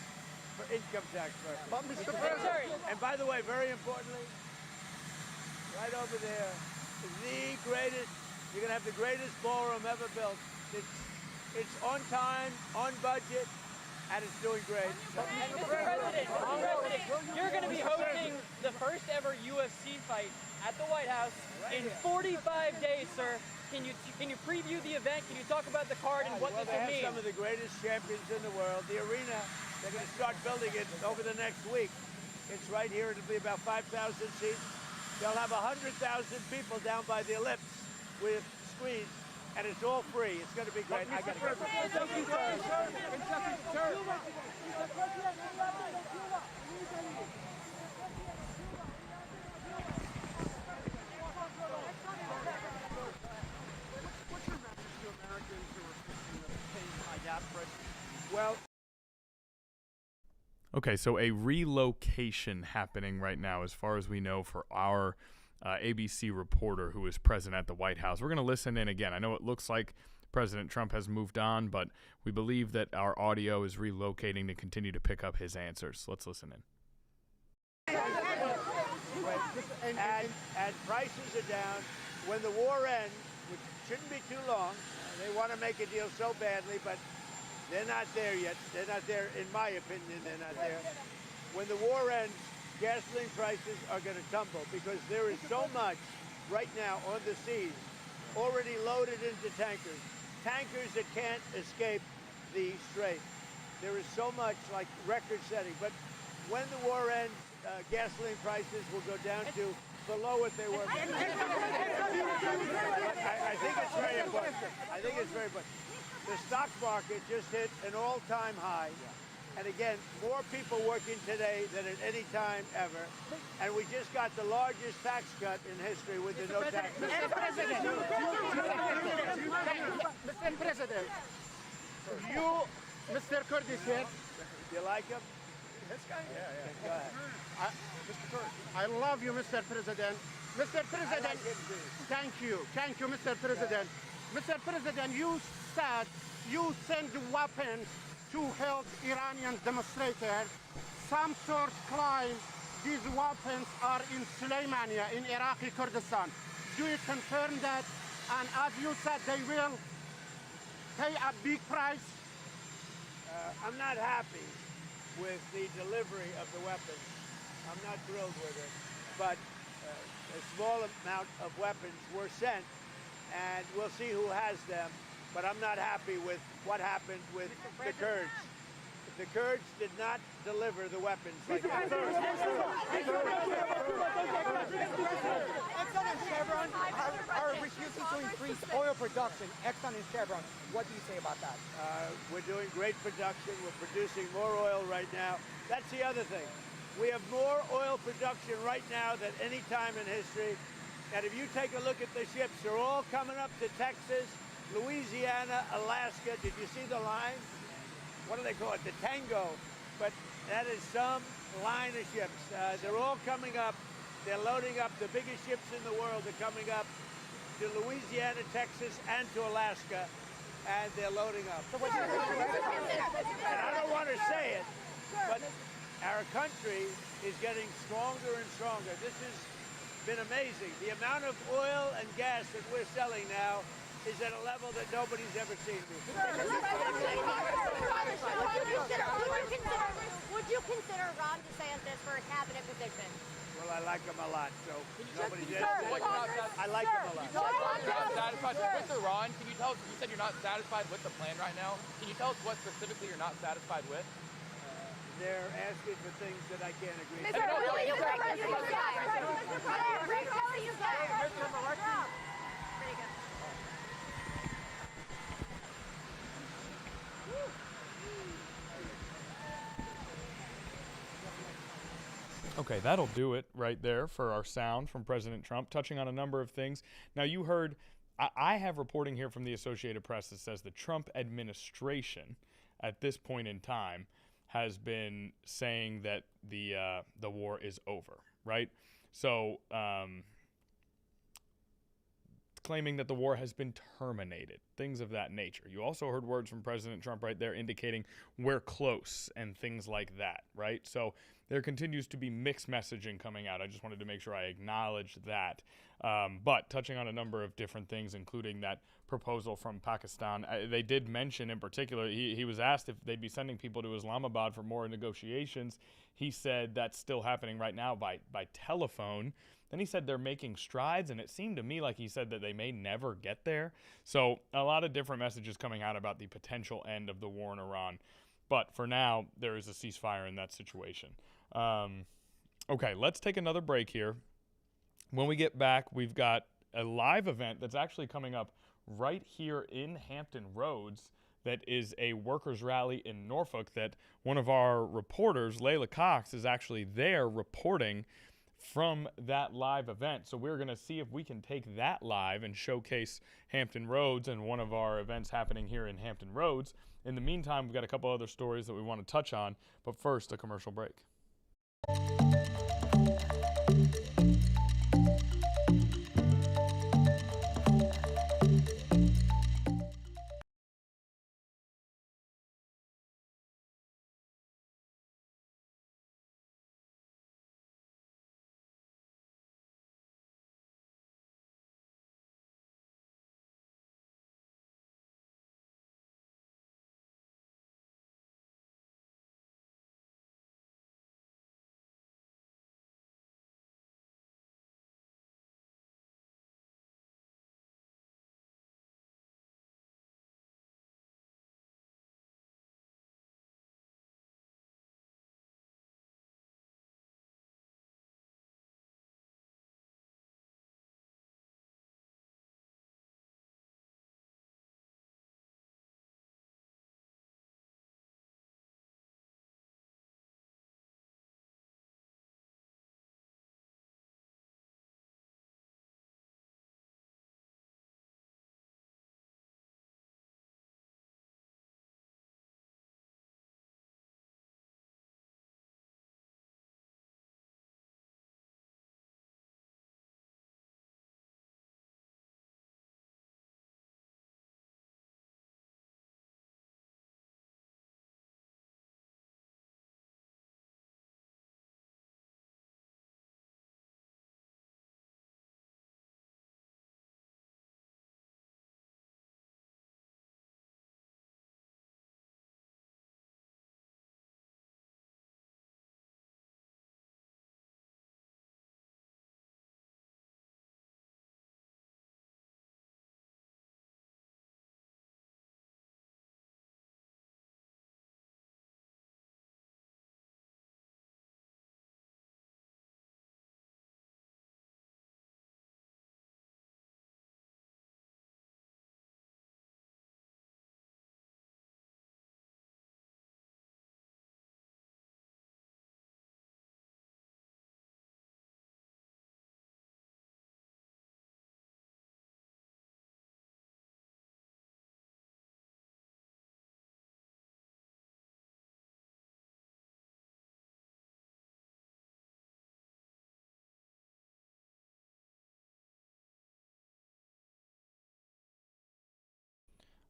for income tax purposes. But Mr. President, And by the way, very importantly, right over there, the greatest, you're going to have the greatest ballroom ever built. It's on time, on budget, and it's doing great. And Mr. President, you're going to be hosting the first ever UFC fight at the White House in 45 days, sir. Can you preview the event? Can you talk about the card and what this will mean? They have some of the greatest champions in the world. The arena, they're going to start building it over the next week. It's right here. It'll be about 5,000 seats. They'll have 100,000 people down by the ellipse with screens, and it's all free. It's going to be great. I got to go. Thank you, sir. What's your message to Americans who are paying high gas prices? Well, okay, so a relocation happening right now, as far as we know, for our ABC reporter who is present at the White House. We're going to listen in again. I know it looks like President Trump has moved on, but we believe that our audio is relocating to continue to pick up his answers. Let's listen in. And prices are down. When the war ends, which shouldn't be too long, they want to make a deal so badly, but they're not there yet. They're not there, in my opinion, they're not there. When the war ends, gasoline prices are going to tumble because there is so much right now on the seas already loaded into tankers. Tankers that can't escape the strait. There is so much, like record-setting. But when the war ends, gasoline prices will go down to below what they were. I think it's very important. The stock market just hit an all-time high. And again, more people working today than at any time ever. And we just got the largest tax cut in history with the no tax. Mr. President, you, Mr. Kurdish here. You like him? This guy? Yeah. Go ahead. Mr. Kurdish. I love you, Mr. President. Mr. President, I like him too. Thank you, Mr. President. Mr. President, you said you send weapons to help Iranian demonstrators. Some sources claim these weapons are in Suleimania, in Iraqi Kurdistan. Do you confirm that? And as you said, they will pay a big price? I'm not happy with the delivery of the weapons. I'm not thrilled with it. But a small amount of weapons were sent, and we'll see who has them. But I'm not happy with what happened with the Kurds. The Kurds did not deliver the weapons like that. Chevron are refusing to increase oil production, Exxon and Chevron. What do you say about that? We're doing great production. We're producing more oil right now. That's the other thing. We have more oil production right now than any time in history. And if you take a look at the ships, they're all coming up to Texas, Louisiana, Alaska. Did you see the line? What do they call it? The Tango. But that is some line of ships. They're all coming up. They're loading up. The biggest ships in the world are coming up to Louisiana, Texas, and to Alaska. And they're loading up. And I don't want to say it, but our country is getting stronger and stronger. This has been amazing. The amount of oil and gas that we're selling now is at a level that nobody's ever seen before. Would you consider Ron DeSantis for a cabinet position? Well, I like him a lot, so nobody's Sir, I like him a lot. Can you tell us you're not satisfied with the Ron? Can you tell us, you said you're not satisfied with the plan right now. Can you tell us what specifically you're not satisfied with? They're asking for things that I can't agree Mr. Will you break the news down? Mr. President, break the news down. Pretty good. Okay, that'll do it right there for our sound from President Trump, touching on a number of things. Now, you heard, I have reporting here from the Associated Press that says the Trump administration at this point in time has been saying that the war is over, right? So, claiming that the war has been terminated, things of that nature. You also heard words from President Trump right there indicating we're close and things like that, right? So there continues to be mixed messaging coming out. I just wanted to make sure I acknowledged that. But touching on a number of different things, including that proposal from Pakistan, they did mention in particular, he was asked if they'd be sending people to Islamabad for more negotiations. He said that's still happening right now by telephone. Then he said they're making strides, and it seemed to me like he said that they may never get there. So a lot of different messages coming out about the potential end of the war in Iran. But for now, there is a ceasefire in that situation. Okay, let's take another break here. When we get back, we've got a live event that's actually coming up right here in Hampton Roads that is a workers' rally in Norfolk that one of our reporters, Layla Cox, is actually there reporting from that live event. So we're going to see if we can take that live and showcase Hampton Roads and one of our events happening here in Hampton Roads. In the meantime, we've got a couple other stories that we want to touch on, but first, a commercial break.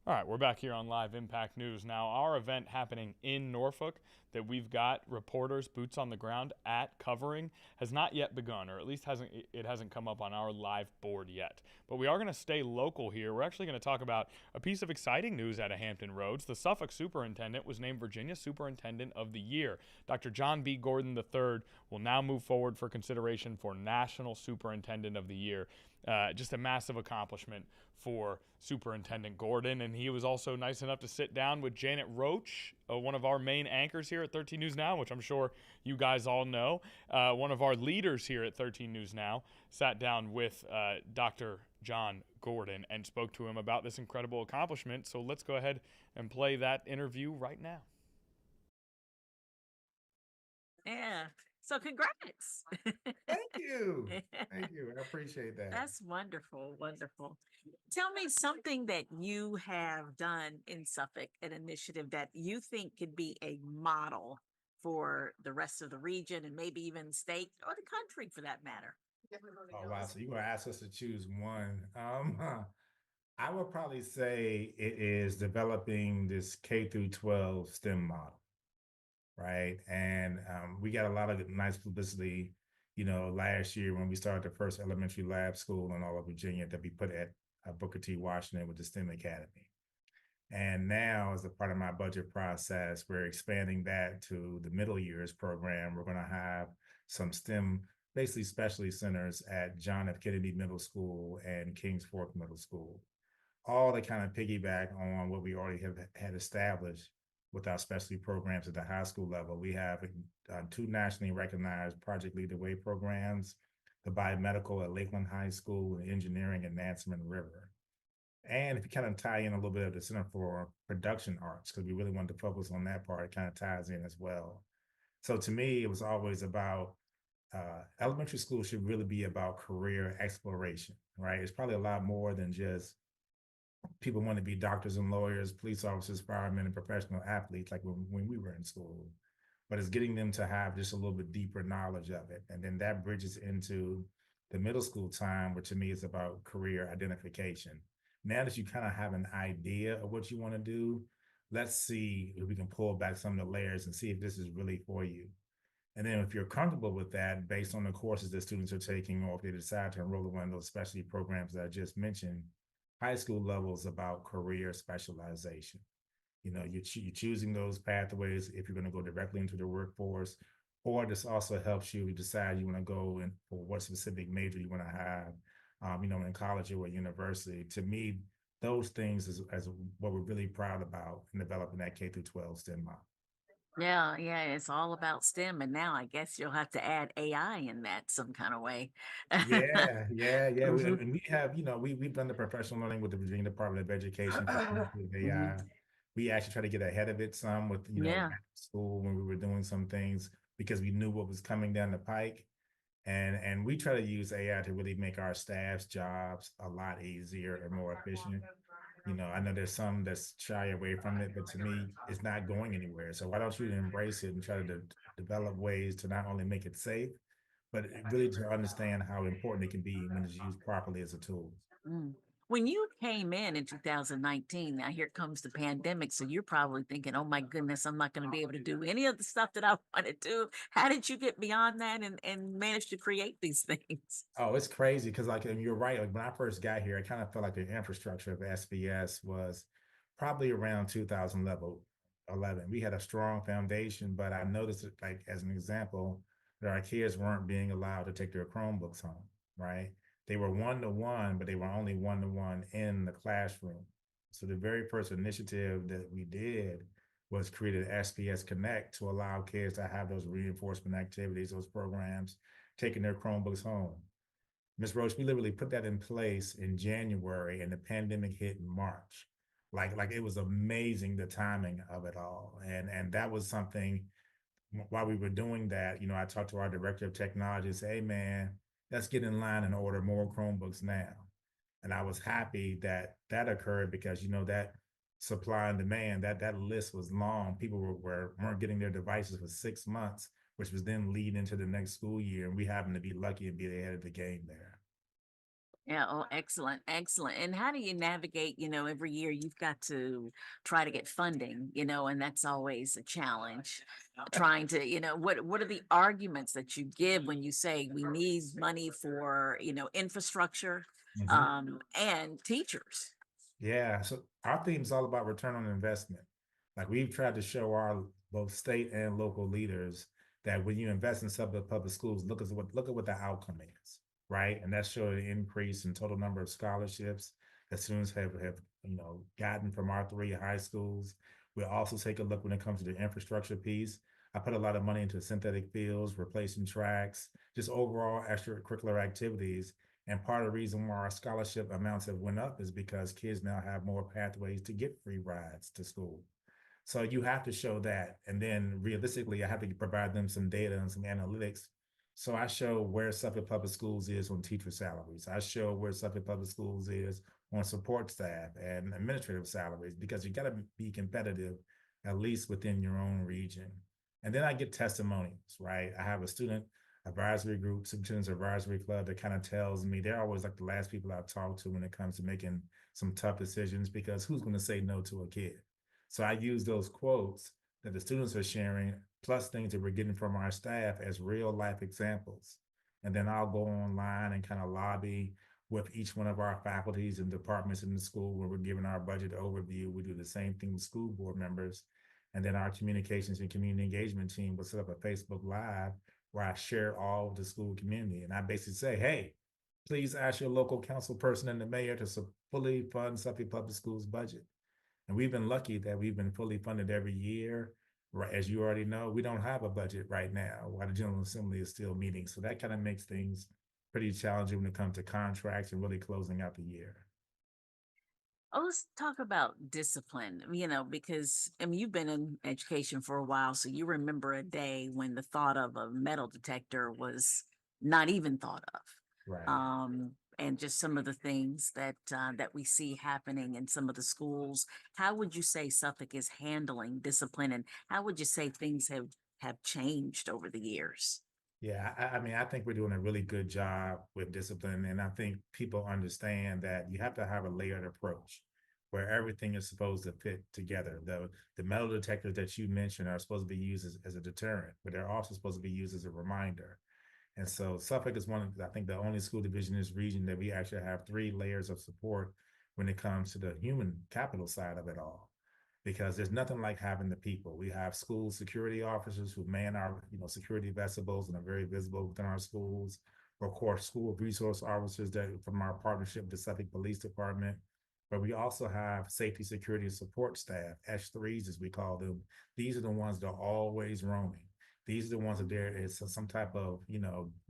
All right, we're back here on Live Impact News. Now, our event happening in Norfolk that we've got reporters, boots on the ground at covering has not yet begun, or at least hasn't come up on our live board yet. But we are going to stay local here. We're actually going to talk about a piece of exciting news out of Hampton Roads. The Suffolk Superintendent was named Virginia Superintendent of the Year. Dr. John B. Gordon III will now move forward for consideration for National Superintendent of the Year. Just a massive accomplishment for Superintendent Gordon, and he was also nice enough to sit down with Janet Roach, one of our main anchors here at 13 News Now, which I'm sure you guys all know. One of our leaders here at 13 News Now sat down with Dr. John Gordon and spoke to him about this incredible accomplishment. So let's go ahead and play that interview right now. Yeah. So congrats. Thank you. Thank you. I appreciate that. That's wonderful. Wonderful. Tell me something that you have done in Suffolk, an initiative that you think could be a model for the rest of the region and maybe even state or the country for that matter. Oh, wow. So you're going to ask us to choose one. I would probably say it is developing this K through 12 STEM model. Right. And we got a lot of nice publicity, last year when we started the first elementary lab school in all of Virginia that we put at Booker T. Washington with the STEM Academy. And now, as a part of my budget process, we're expanding that to the middle years program. We're going to have some STEM, basically specialty centers at John F. Kennedy Middle School and Kings Fork Middle School, all to kind of piggyback on what we already have had established with our specialty programs at the high school level. We have 2 nationally recognized Project Lead the Way programs, the biomedical at Lakeland High School, and engineering at Nansemond River. And if you kind of tie in a little bit of the Center for Production Arts, because we really wanted to focus on that part, it kind of ties in as well. So to me, it was always about elementary school should really be about career exploration, right? It's probably a lot more than just people want to be doctors and lawyers, police officers, firemen, and professional athletes like when we were in school. But it's getting them to have just a little bit deeper knowledge of it. And then that bridges into the middle school time, which to me is about career identification. Now that you kind of have an idea of what you want to do, let's see if we can pull back some of the layers and see if this is really for you. And then if you're comfortable with that, based on the courses that students are taking, or if they decide to enroll in one of those specialty programs that I just mentioned, high school level is about career specialization. You're choosing those pathways if you're going to go directly into the workforce, or this also helps you decide you want to go in for what specific major you want to have, in college or university. To me, those things is what we're really proud about in developing that K through 12 STEM model. Yeah, it's all about STEM. And now I guess you'll have to add AI in that some kind of way. Yeah. Mhm. And we have, we've done the professional learning with the Virginia Department of Education with AI. Mhm. We actually try to get ahead of it some with, Yeah. school when we were doing some things because we knew what was coming down the pike. And we try to use AI to really make our staff's jobs a lot easier and more efficient. I know there's some that's shy away from it, but to me, it's not going anywhere. So why don't you embrace it and try to develop ways to not only make it safe, but really to understand how important it can be when it's used properly as a tool. Mm. When you came in 2019, now here comes the pandemic. So you're probably thinking, oh my goodness, I'm not going to be able to do any of the stuff that I want to do. How did you get beyond that and manage to create these things? Oh, it's crazy because and you're right. Like when I first got here, I kind of felt like the infrastructure of SBS was probably around 2011. We had a strong foundation, but I noticed it, like as an example, that our kids weren't being allowed to take their Chromebooks home, right? They were one-to-one, but they were only one-to-one in the classroom. So the very first initiative that we did was created SPS Connect to allow kids to have those reinforcement activities, those programs, taking their Chromebooks home. Ms. Roach, we literally put that in place in January and the pandemic hit in March. Like it was amazing, the timing of it all. And that was something while we were doing that, I talked to our director of technology and said, hey man, let's get in line and order more Chromebooks now. And I was happy that that occurred because, that supply and demand, that list was long. People weren't getting their devices for 6 months, which was then leading into the next school year. And we happened to be lucky and be ahead of the game there. Yeah, oh, excellent, excellent. And how do you navigate, every year you've got to try to get funding, and that's always a challenge. Trying to, what are the arguments that you give when you say we need money for, infrastructure, Mhm. and teachers? Yeah, so our theme is all about return on investment. Like we've tried to show our both state and local leaders that when you invest in public schools, look at what the outcome is, right? And that showed an increase in total number of scholarships that students have gotten from our three high schools. We also take a look when it comes to the infrastructure piece. I put a lot of money into synthetic fields, replacing tracks, just overall extracurricular activities, and part of the reason why our scholarship amounts have went up is because kids now have more pathways to get free rides to school. So you have to show that. And then realistically, I have to provide them some data and some analytics. So I show where Suffolk Public Schools is on teacher salaries. I show where Suffolk Public Schools is on support staff and administrative salaries, because you got to be competitive, at least within your own region. And then I get testimonials, right? I have a student advisory group, Superintendent's Advisory Club, that kind of tells me they're always like the last people I talk to when it comes to making some tough decisions, because who's going to say no to a kid? So I use those quotes that the students are sharing, plus things that we're getting from our staff as real life examples. And then I'll go online and kind of lobby with each one of our faculties and departments in the school where we're giving our budget overview. We do the same thing with school board members. And then our communications and community engagement team will set up a Facebook Live where I share all of the school community. And I basically say, hey, please ask your local council person and the mayor to fully fund Suffolk Public Schools budget. And we've been lucky that we've been fully funded every year. Right, as you already know, we don't have a budget right now while the General Assembly is still meeting. So that kind of makes things pretty challenging when it comes to contracts and really closing out the year. Oh, let's talk about discipline, because you've been in education for a while, so you remember a day when the thought of a metal detector was not even thought of. Right. And just some of the things that we see happening in some of the schools. How would you say Suffolk is handling discipline, and how would you say things have changed over the years? Yeah, I mean, I think we're doing a really good job with discipline. And I think people understand that you have to have a layered approach where everything is supposed to fit together. The metal detectors that you mentioned are supposed to be used as a deterrent, but they're also supposed to be used as a reminder. And so Suffolk is one of, I think, the only school division in this region that we actually have three layers of support when it comes to the human capital side of it all, because there's nothing like having the people. We have school security officers who man our security vestibules and are very visible within our schools. Of course, school resource officers that from our partnership with the Suffolk Police Department. But we also have safety, security, and support staff, S3s as we call them. These are the ones that are always roaming. These are the ones that there is some type of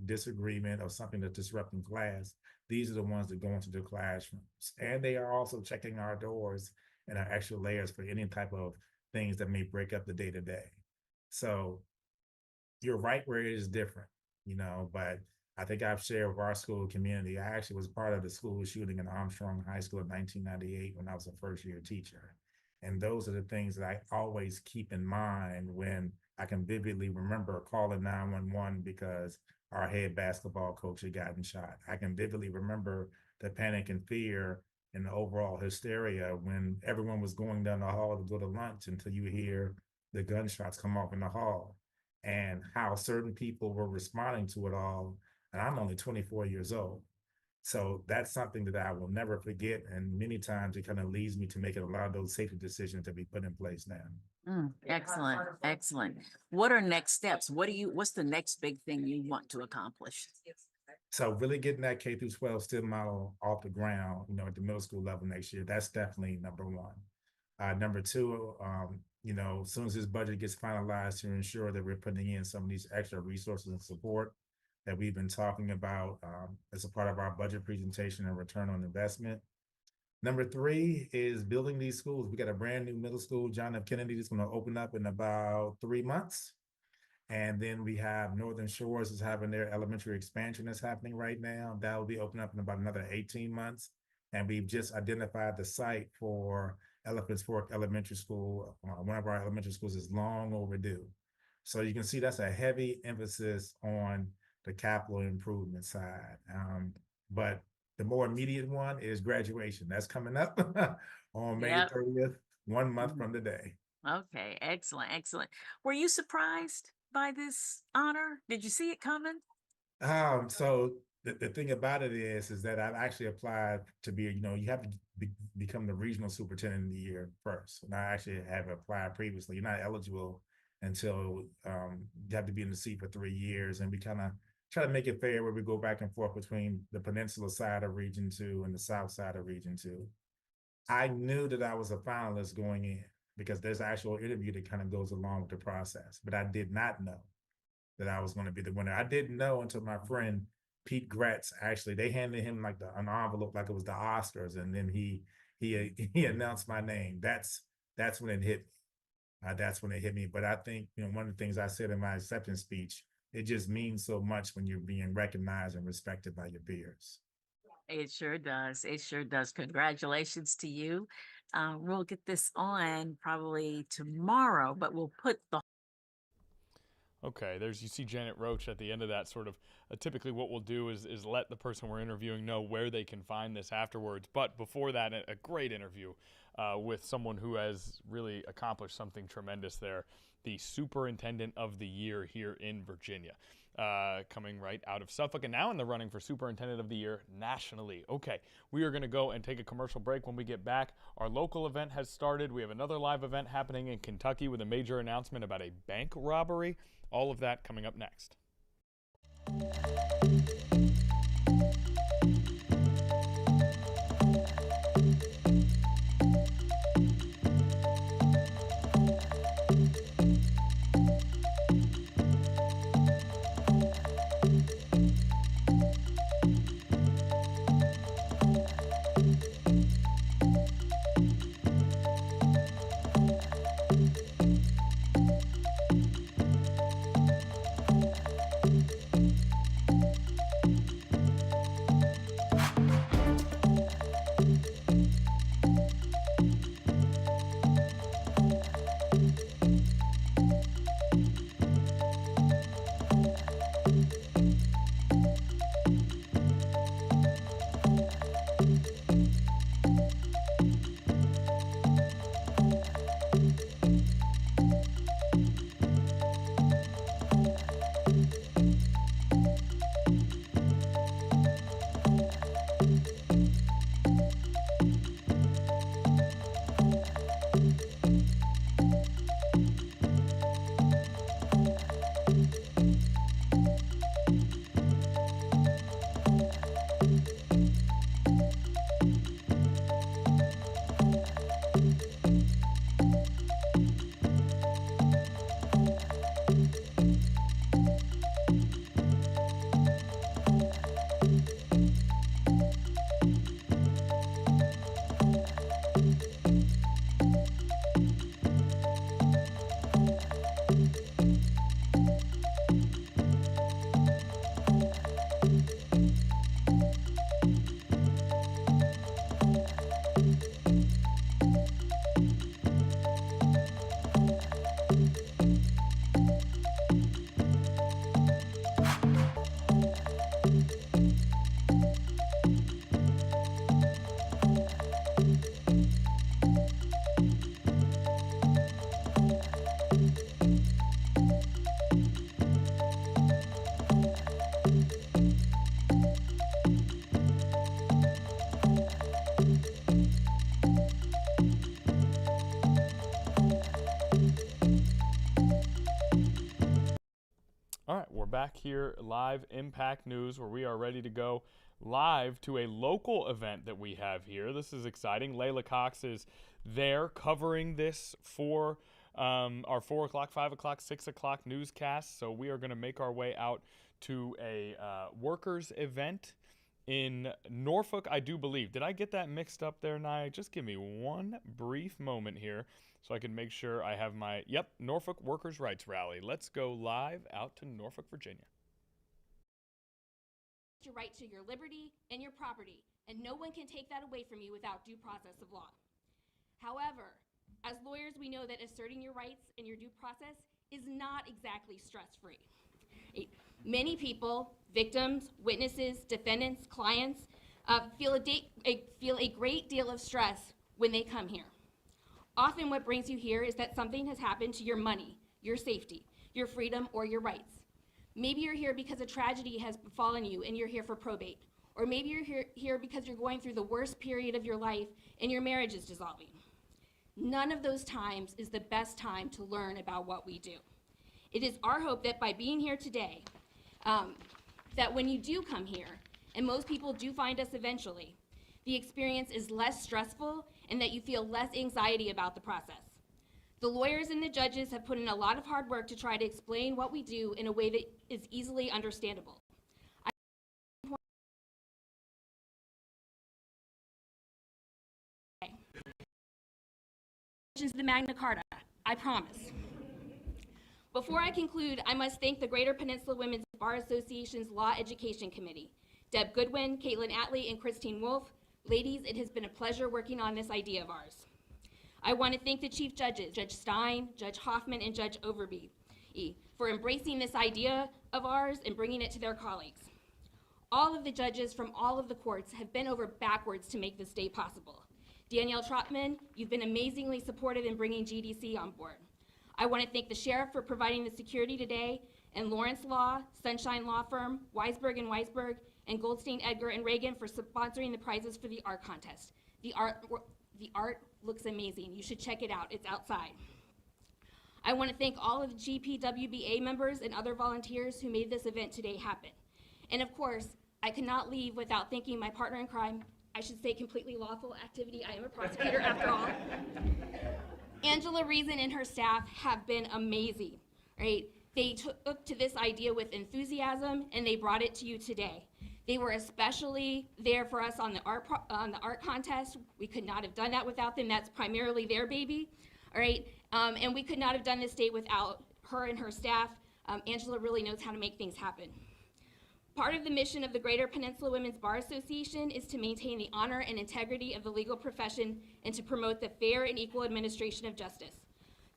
disagreement or something that's disrupting class. These are the ones that go into the classrooms, and they are also checking our doors and our extra layers for any type of things that may break up the day to day. So you're right where it is different, but I think I've shared with our school community. I actually was part of the school shooting in Armstrong High School in 1998 when I was a first year teacher. And those are the things that I always keep in mind when I can vividly remember calling 911 because our head basketball coach had gotten shot. I can vividly remember the panic and fear and the overall hysteria when everyone was going down the hall to go to lunch until you hear the gunshots come off in the hall, and how certain people were responding to it all. And I'm only 24 years old. So that's something that I will never forget. And many times it kind of leads me to making a lot of those safety decisions that we put in place now. Excellent, excellent. What are next steps? What's the next big thing you want to accomplish? So really getting that K through 12 STEM model off the ground, at the middle school level next year, that's definitely number one. Number two, as soon as this budget gets finalized, to ensure that we're putting in some of these extra resources and support that we've been talking about as a part of our budget presentation and return on investment. Number three is building these schools. We got a brand new middle school, John F. Kennedy, that's going to open up in about 3 months. And then we have Northern Shores is having their elementary expansion that's happening right now. That will be opening up in about another 18 months. And we've just identified the site for Elephants Fork Elementary School. One of our elementary schools is long overdue. So you can see that's a heavy emphasis on the capital improvement side. But The more immediate one is graduation. That's coming up on May Yep. 30th, 1 month from today. Okay, excellent, excellent. Were you surprised by this honor? Did you see it coming? So the thing about it is that I've actually applied to be, you have to become the regional superintendent of the year first. And I actually have applied previously. You're not eligible until you have to be in the seat for 3 years. And we kind of try to make it fair where we go back and forth between the peninsula side of Region 2 and the south side of Region 2. I knew that I was a finalist going in because there's an actual interview that kind of goes along with the process, but I did not know that I was going to be the winner. I didn't know until my friend Pete Gretz, actually, they handed him like an envelope like it was the Oscars, and then he announced my name. That's when it hit me. That's when it hit me. But I think, one of the things I said in my acceptance speech, it just means so much when you're being recognized and respected by your peers. It sure does. It sure does. Congratulations to you. We'll get this on probably tomorrow, but we'll put the Okay, you see Janet Roach at the end of that sort of, typically what we'll do is let the person we're interviewing know where they can find this afterwards. But before that, a great interview with someone who has really accomplished something tremendous there, the Superintendent of the Year here in Virginia, coming right out of Suffolk and now in the running for Superintendent of the Year nationally. Okay, we are going to go and take a commercial break. When we get back, our local event has started. We have another live event happening in Kentucky with a major announcement about a bank robbery. All of that coming up next. All right, we're back here live Impact News where we are ready to go live to a local event that we have here. This is exciting. Layla Cox is there covering this for our 4 o'clock, 5 o'clock, 6 o'clock newscast. So we are going to make our way out to a workers event in Norfolk, I do believe. Did I get that mixed up there, Nia? Just give me one brief moment here so I can make sure I have my, Norfolk Workers' Rights Rally. Let's go live out to Norfolk, Virginia. Your right to your liberty and your property, and no one can take that away from you without due process of law. However, as lawyers, we know that asserting your rights and your due process is not exactly stress-free. Many people, victims, witnesses, defendants, clients, feel a great deal of stress when they come here. Often what brings you here is that something has happened to your money, your safety, your freedom, or your rights. Maybe you're here because a tragedy has befallen you and you're here for probate. Or maybe you're here because you're going through the worst period of your life and your marriage is dissolving. None of those times is the best time to learn about what we do. It is our hope that by being here today, that when you do come here, and most people do find us eventually, the experience is less stressful and that you feel less anxiety about the process. The lawyers and the judges have put in a lot of hard work to try to explain what we do in a way that is easily understandable. The Magna Carta, I promise. Before I conclude, I must thank the Greater Peninsula Women's Bar Association's Law Education Committee, Deb Goodwin, Caitlin Atley, and Christine Wolf. Ladies, it has been a pleasure working on this idea of ours. I want to thank the Chief Judges, Judge Stein, Judge Hoffman, and Judge Overby, for embracing this idea of ours and bringing it to their colleagues. All of the judges from all of the courts have bent over backwards to make this day possible. Danielle Trotman, you've been amazingly supportive in bringing GDC on board. I want to thank the sheriff for providing the security today, and Lawrence Law, Sunshine Law Firm, Weisberg and Weisberg, and Goldstein, Edgar, and Reagan for sponsoring the prizes for the art contest. The art looks amazing. You should check it out. It's outside. I want to thank all of the GPWBA members and other volunteers who made this event today happen. And of course, I could not leave without thanking my partner in crime, I should say completely lawful activity. I am a prosecutor after all. Angela Reason and her staff have been amazing, right? They took to this idea with enthusiasm and they brought it to you today. They were especially there for us on the art contest. We could not have done that without them. That's primarily their baby, all right? And we could not have done this day without her and her staff. Angela really knows how to make things happen. Part of the mission of the Greater Peninsula Women's Bar Association is to maintain the honor and integrity of the legal profession and to promote the fair and equal administration of justice.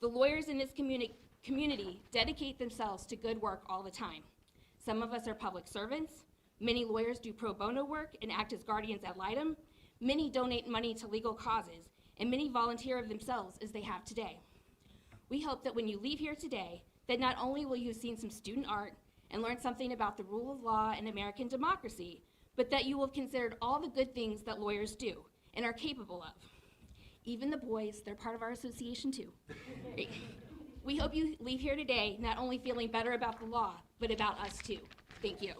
The lawyers in this community dedicate themselves to good work all the time. Some of us are public servants. Many lawyers do pro bono work and act as guardians ad litem. Many donate money to legal causes, and many volunteer of themselves as they have today. We hope that when you leave here today, that not only will you have seen some student art and learn something about the rule of law and American democracy, but that you will have considered all the good things that lawyers do and are capable of. Even the boys, they're part of our association too. We hope you leave here today not only feeling better about the law, but about us too. Thank you.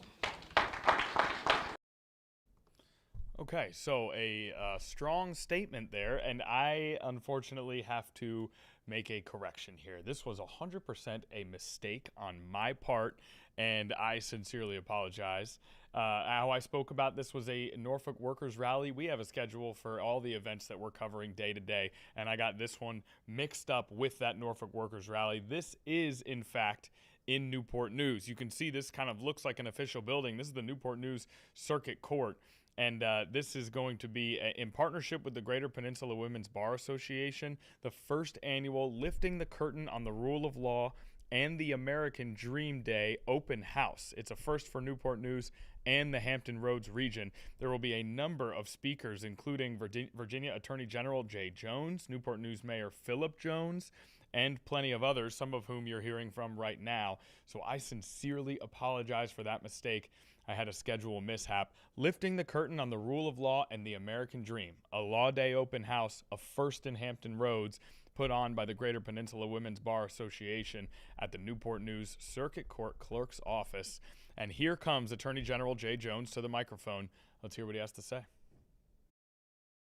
Okay, so a strong statement there, and I unfortunately have to make a correction here. This was 100% a mistake on my part, and I sincerely apologize. How I spoke about this was a Norfolk Workers Rally. We have a schedule for all the events that we're covering day to day, and I got this one mixed up with that Norfolk Workers Rally. This is, in fact, in Newport News. You can see this kind of looks like an official building. This is the Newport News Circuit Court. And this is going to be in partnership with the Greater Peninsula Women's Bar Association, the first annual Lifting the Curtain on the Rule of Law and the American Dream Day open house. It's a first for Newport News and the Hampton Roads region. There will be a number of speakers, including Virginia Attorney General Jay Jones, Newport News Mayor Philip Jones, and plenty of others, some of whom you're hearing from right now. So I sincerely apologize for that mistake. I had a schedule mishap. Lifting the Curtain on the Rule of Law and the American Dream, a Law Day open house, a first in Hampton Roads, put on by the Greater Peninsula Women's Bar Association at the Newport News Circuit Court Clerk's office. And here comes Attorney General Jay Jones to the microphone. Let's hear what he has to say.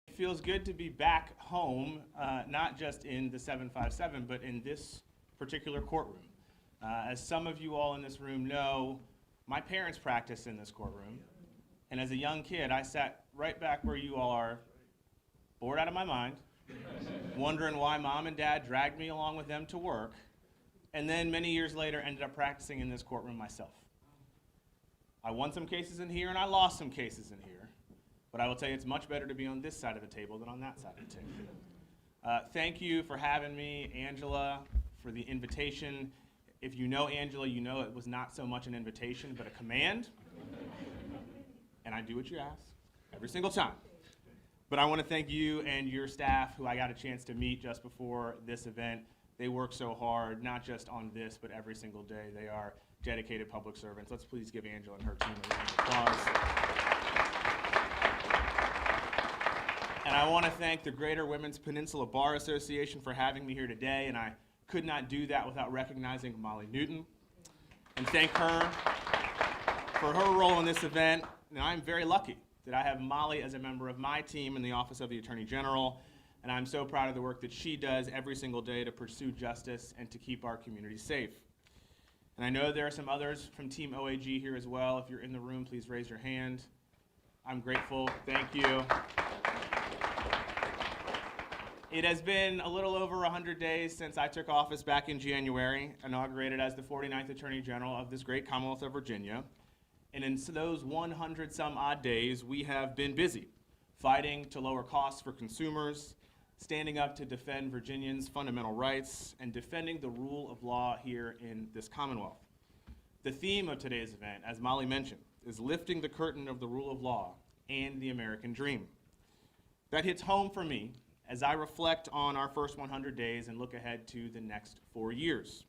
It feels good to be back home, not just in the 757, but in this particular courtroom. As some of you all in this room know, my parents practiced in this courtroom, and as a young kid, I sat right back where you all are, bored out of my mind, wondering why mom and dad dragged me along with them to work, and then many years later ended up practicing in this courtroom myself. I won some cases in here and I lost some cases in here, but I will tell you it's much better to be on this side of the table than on that side of the table. Thank you for having me, Angela, for the invitation. If you know Angela, you know it was not so much an invitation, but a command. And I do what you ask. every single time. But I want to thank you and your staff, who I got a chance to meet just before this event. They work so hard, not just on this, but every single day. They are dedicated public servants. Let's please give Angela and her team a round of applause. And I want to thank the Greater Women's Peninsula Bar Association for having me here today, and I could not do that without recognizing Molly Newton and thank her for her role in this event. And I'm very lucky that I have Molly as a member of my team in the Office of the Attorney General, and I'm so proud of the work that she does every single day to pursue justice and to keep our community safe. And I know there are some others from Team OAG here as well. If you're in the room, please raise your hand. I'm grateful. Thank you. It has been a little over 100 days since I took office back in January, inaugurated as the 49th Attorney General of this great Commonwealth of Virginia. And in those 100 some odd days, we have been busy fighting to lower costs for consumers, standing up to defend Virginians' fundamental rights, and defending the rule of law here in this Commonwealth. The theme of today's event, as Molly mentioned, is lifting the curtain of the rule of law and the American dream. That hits home for me as I reflect on our first 100 days and look ahead to the next 4 years.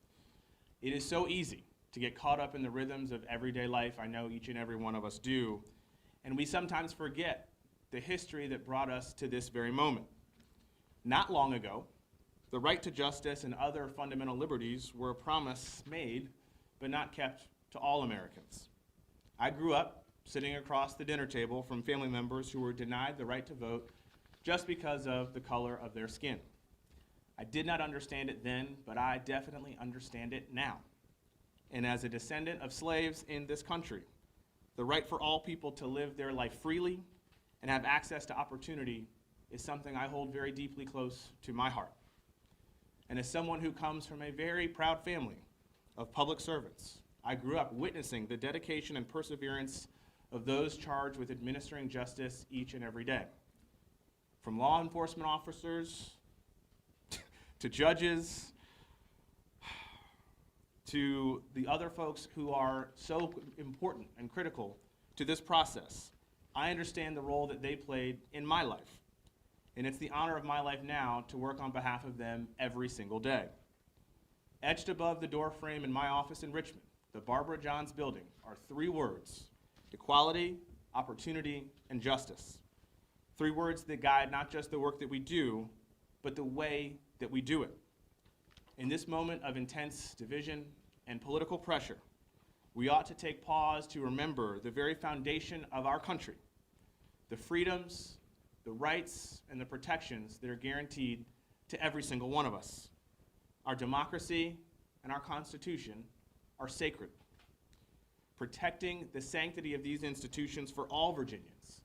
It is so easy to get caught up in the rhythms of everyday life. I know each and every one of us do. And we sometimes forget the history that brought us to this very moment. Not long ago, the right to justice and other fundamental liberties were a promise made, but not kept to all Americans. I grew up sitting across the dinner table from family members who were denied the right to vote just because of the color of their skin. I did not understand it then, but I definitely understand it now. And as a descendant of slaves in this country, the right for all people to live their life freely and have access to opportunity is something I hold very deeply close to my heart. And as someone who comes from a very proud family of public servants, I grew up witnessing the dedication and perseverance of those charged with administering justice each and every day. From law enforcement officers, to judges, to the other folks who are so important and critical to this process, I understand the role that they played in my life. And it's the honor of my life now to work on behalf of them every single day. Etched above the door frame in my office in Richmond, the Barbara Johns building, are 3 words: equality, opportunity, and justice. 3 words that guide not just the work that we do, but the way that we do it. In this moment of intense division and political pressure, we ought to take pause to remember the very foundation of our country, the freedoms, the rights, and the protections that are guaranteed to every single one of us. Our democracy and our Constitution are sacred. Protecting the sanctity of these institutions for all Virginians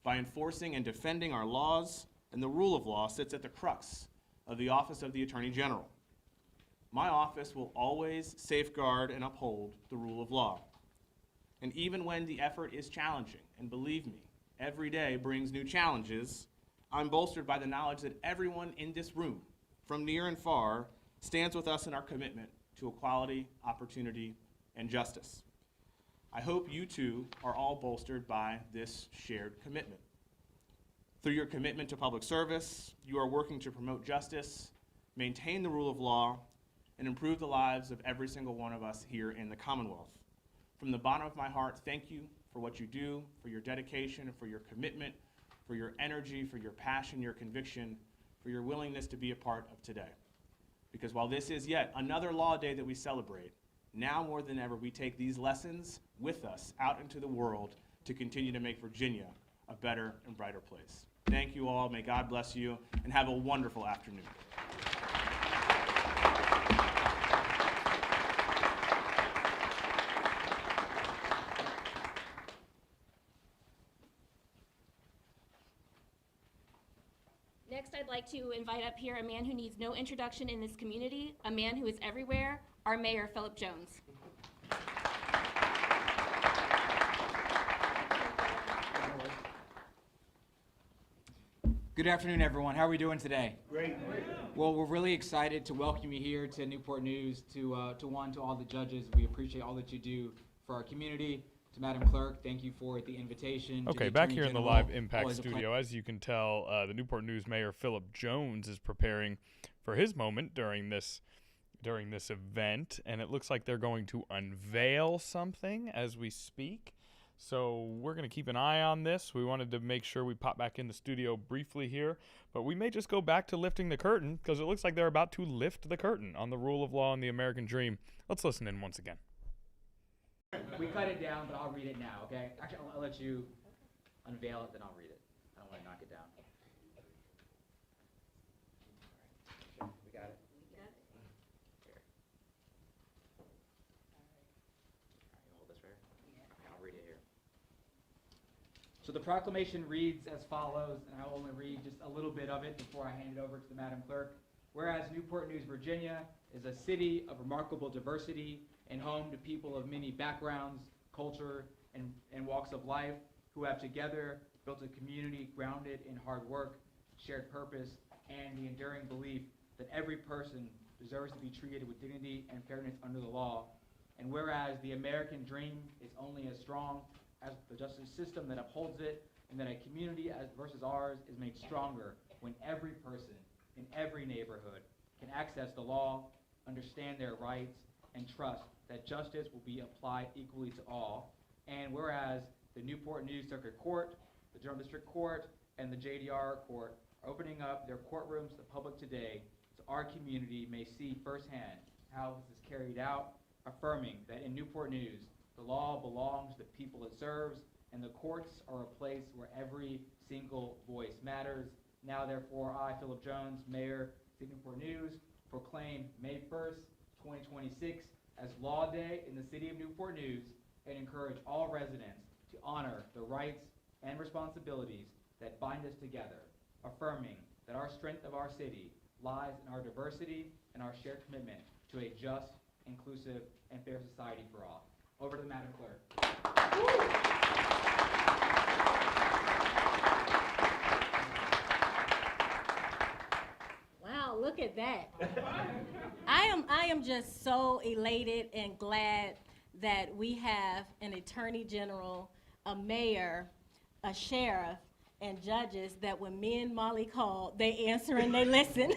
by enforcing and defending our laws and the rule of law sits at the crux of the Office of the Attorney General. My office will always safeguard and uphold the rule of law. And even when the effort is challenging, and believe me, every day brings new challenges, I'm bolstered by the knowledge that everyone in this room, from near and far, stands with us in our commitment to equality, opportunity, and justice. I hope you too are all bolstered by this shared commitment. Through your commitment to public service, you are working to promote justice, maintain the rule of law, and improve the lives of every single one of us here in the Commonwealth. From the bottom of my heart, thank you for what you do, for your dedication, for your commitment, for your energy, for your passion, your conviction, for your willingness to be a part of today. Because while this is yet another law day that we celebrate, now more than ever we take these lessons with us out into the world to continue to make Virginia a better and brighter place. Thank you all, may God bless you, and have a wonderful afternoon. Next, I'd like to invite up here a man who needs no introduction in this community, a man who is everywhere, our Mayor, Philip Jones. Good afternoon, everyone. How are we doing today? Great. Well, we're really excited to welcome you here to Newport News, to all the judges. We appreciate all that you do for our community, To Madam Clerk, thank you for the invitation. Okay, back here in the live Impact studio, as you can tell, the Newport News Mayor Philip Jones is preparing for his moment during this event, and it looks like they're going to unveil something as we speak. So we're going to keep an eye on this. We wanted to make sure we pop back in the studio briefly here, but we may just go back to lifting the curtain because it looks like they're about to lift the curtain on the rule of law and the American dream. Let's listen in once again. We cut it down, but I'll read it now, okay? Actually, I'll let you unveil it, then I'll read it. I don't want to knock it down. We got it. Here. Hold this right here. Okay, I'll read it here. So the proclamation reads as follows, and I will only read just a little bit of it before I hand it over to the Madam Clerk. Whereas Newport News, Virginia is a city of remarkable diversity and home to people of many backgrounds, culture, and walks of life who have together built a community grounded in hard work, shared purpose, and the enduring belief that every person deserves to be treated with dignity and fairness under the law. And whereas the American dream is only as strong as the justice system that upholds it, and that a community versus ours is made stronger when every person in every neighborhood can access the law, understand their rights, and trust that justice will be applied equally to all. And whereas the Newport News Circuit Court, the Durham District Court, and the JDR Court are opening up their courtrooms to the public today so our community may see firsthand how this is carried out, affirming that in Newport News, the law belongs to the people it serves, and the courts are a place where every single voice matters. Now, therefore, I, Philip Jones, Mayor of Newport News, proclaim May 1st, 2026 as Law Day in the city of Newport News, and encourage all residents to honor the rights and responsibilities that bind us together, affirming that our strength of our city lies in our diversity and our shared commitment to a just, inclusive, and fair society for all. Over to the Madam Clerk. Wow, look at that. I am just so elated and glad that we have an attorney general, a mayor, a sheriff, and judges that when me and Molly call, they answer and they listen.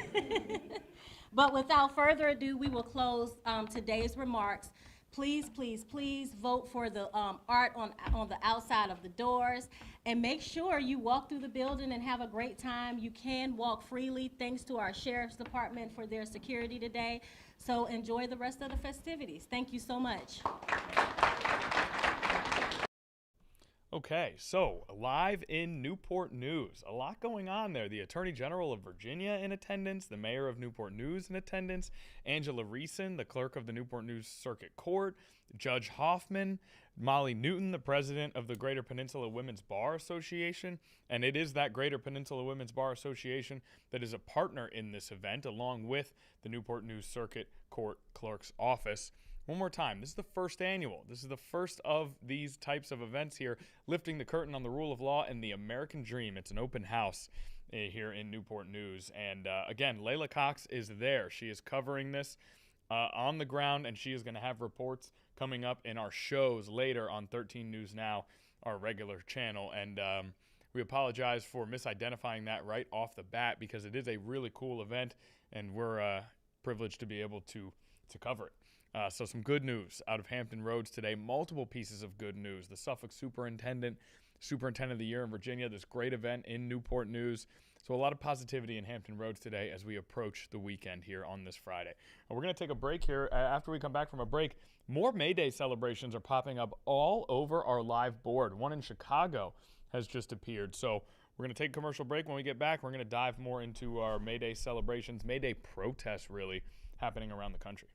But without further ado, we will close today's remarks. Please, please, please vote for the art on the outside of the doors, and make sure you walk through the building and have a great time. You can walk freely thanks to our Sheriff's Department for their security today. So enjoy the rest of the festivities. Thank you so much. Okay, so live in Newport News, a lot going on there. The Attorney General of Virginia in attendance, the Mayor of Newport News in attendance, Angela Reeson, the Clerk of the Newport News Circuit Court, Judge Hoffman, Molly Newton, the President of the Greater Peninsula Women's Bar Association, and it is that Greater Peninsula Women's Bar Association that is a partner in this event, along with the Newport News Circuit Court Clerk's Office. One more time, this is the first annual. This is the first of these types of events here, lifting the curtain on the rule of law and the American dream. It's an open house here in Newport News. And again, Layla Cox is there. She is covering this on the ground, and she is going to have reports coming up in our shows later on 13 News Now, our regular channel. And we apologize for misidentifying that right off the bat because it is a really cool event, and we're privileged to be able to cover it. So some good news out of Hampton Roads today. Multiple pieces of good news. The Suffolk Superintendent of the Year in Virginia, this great event in Newport News. So a lot of positivity in Hampton Roads today as we approach the weekend here on this Friday. And we're going to take a break here. After we come back from a break, more May Day celebrations are popping up all over our live board. One in Chicago has just appeared. So we're going to take a commercial break. When we get back, we're going to dive more into our May Day celebrations, May Day protests really happening around the country.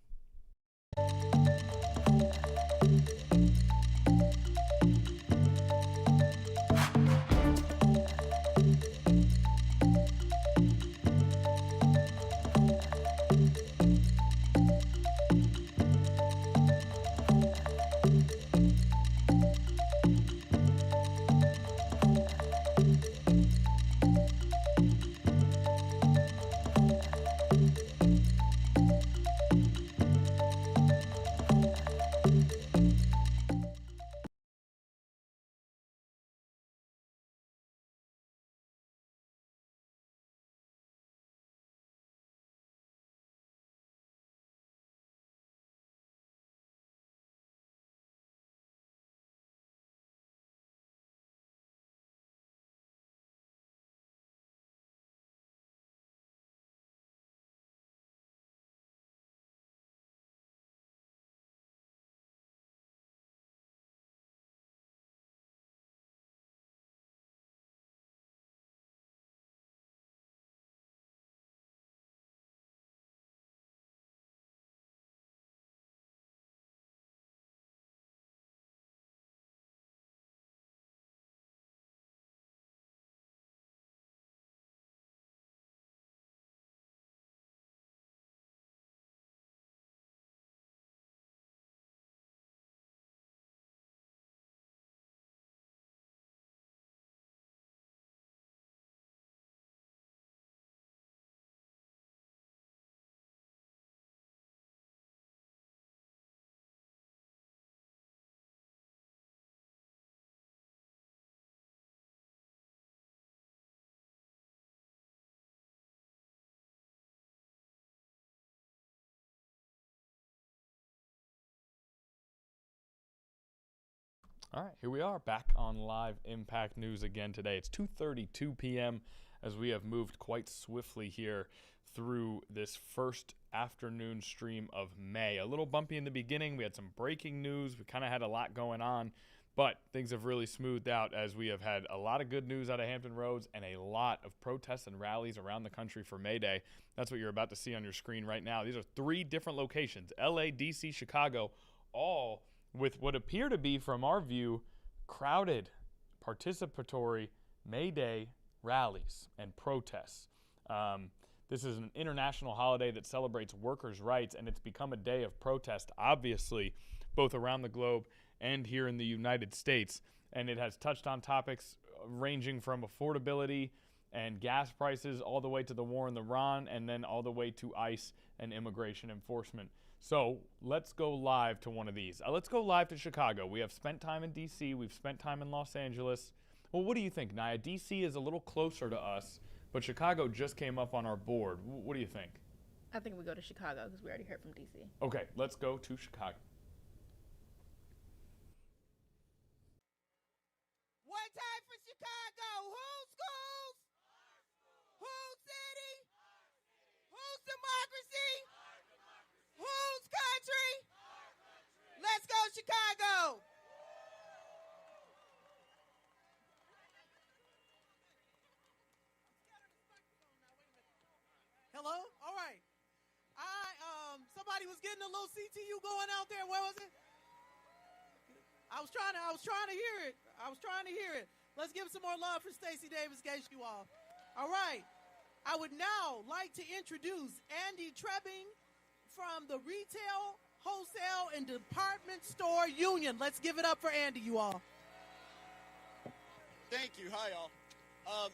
All right, here we are back on Live Impact News again today. It's 2:32 p.m. as we have moved quite swiftly here through this first afternoon stream of May. A little bumpy in the beginning. We had some breaking news. We kind of had a lot going on, but things have really smoothed out as we have had a lot of good news out of Hampton Roads and a lot of protests and rallies around the country for May Day. That's what you're about to see on your screen right now. These are 3 different locations, LA, DC, Chicago, all with what appear to be, from our view, crowded, participatory May Day rallies and protests. This is an international holiday that celebrates workers' rights, and it's become a day of protest, obviously, both around the globe and here in the United States. And it has touched on topics ranging from affordability and gas prices all the way to the war in Iran, and then all the way to ICE and immigration enforcement. So let's go live to one of these. Let's go live to Chicago. We have spent time in D.C. We've spent time in Los Angeles. Well, what do you think, Naya? D.C. is a little closer to us, but Chicago just came up on our board. What do you think? I think we go to Chicago because we already heard from DC. Okay, let's go to Chicago. One time for Chicago. Who's schools? Who's city? Who's democracy? Who's country? Let's go Chicago. Hello? All right. Somebody was getting a little CTU going out there. Where was it? I was trying to hear it. Let's give some more love for Stacey Davis, Gage, you all. All right. I would now like to introduce Andy Trebbing from the Retail, Wholesale, and Department Store Union. Let's give it up for Andy, you all. Thank you. Hi, y'all.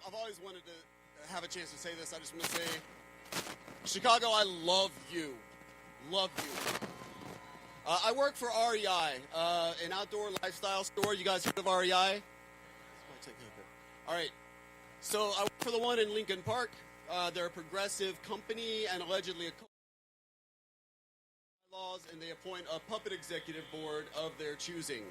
I've always wanted to have a chance to say this. I just want to say, Chicago, I love you. Love you. I work for REI, an outdoor lifestyle store. You guys heard of REI? All right. So I work for the one in Lincoln Park. They're a progressive company and allegedly a laws, and they appoint a puppet executive board of their choosing.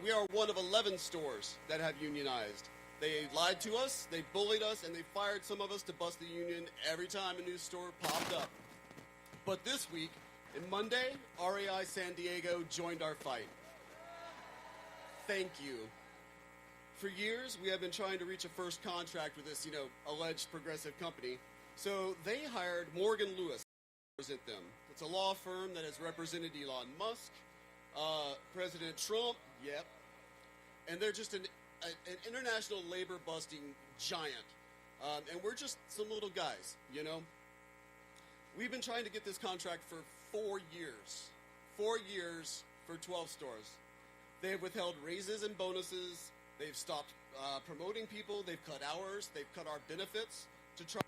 We are one of 11 stores that have unionized. They lied to us, they bullied us, and they fired some of us to bust the union every time a new store popped up. But this week, and Monday, REI San Diego joined our fight. Thank you. For years, we have been trying to reach a first contract with this, alleged progressive company. So they hired Morgan Lewis to represent them. It's a law firm that has represented Elon Musk, President Trump, yep. And they're just an international labor-busting giant. And we're just some little guys, We've been trying to get this contract for 4 years. 4 years for 12 stores. They have withheld raises and bonuses. They've stopped promoting people. They've cut hours. They've cut our benefits to try.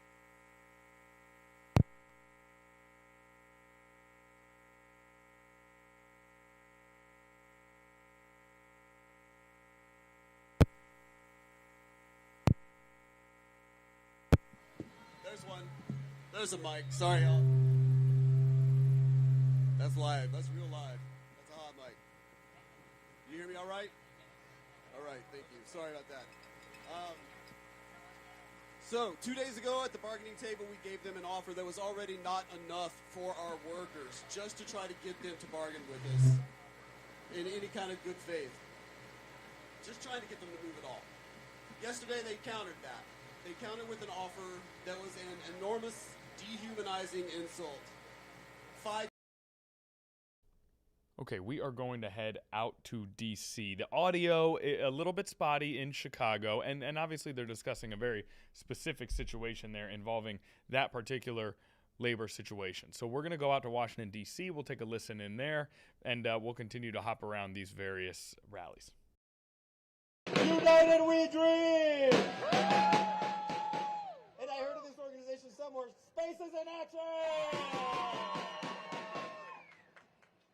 There's one. There's a mic. Sorry, y'all. That's live. That's real live. That's a hot mic. You hear me all right? All right, thank you. Sorry about that. So 2 days ago at the bargaining table, we gave them an offer that was already not enough for our workers, just to try to get them to bargain with us in any kind of good faith. Just trying to get them to move at all. Yesterday, they countered that. They countered with an offer that was an enormous, dehumanizing insult. Okay, we are going to head out to D.C. The audio, a little bit spotty in Chicago, and obviously they're discussing a very specific situation there involving that particular labor situation. So we're going to go out to Washington, D.C. We'll take a listen in there, and we'll continue to hop around these various rallies. United we dream! And I heard of this organization somewhere, Spaces in Action!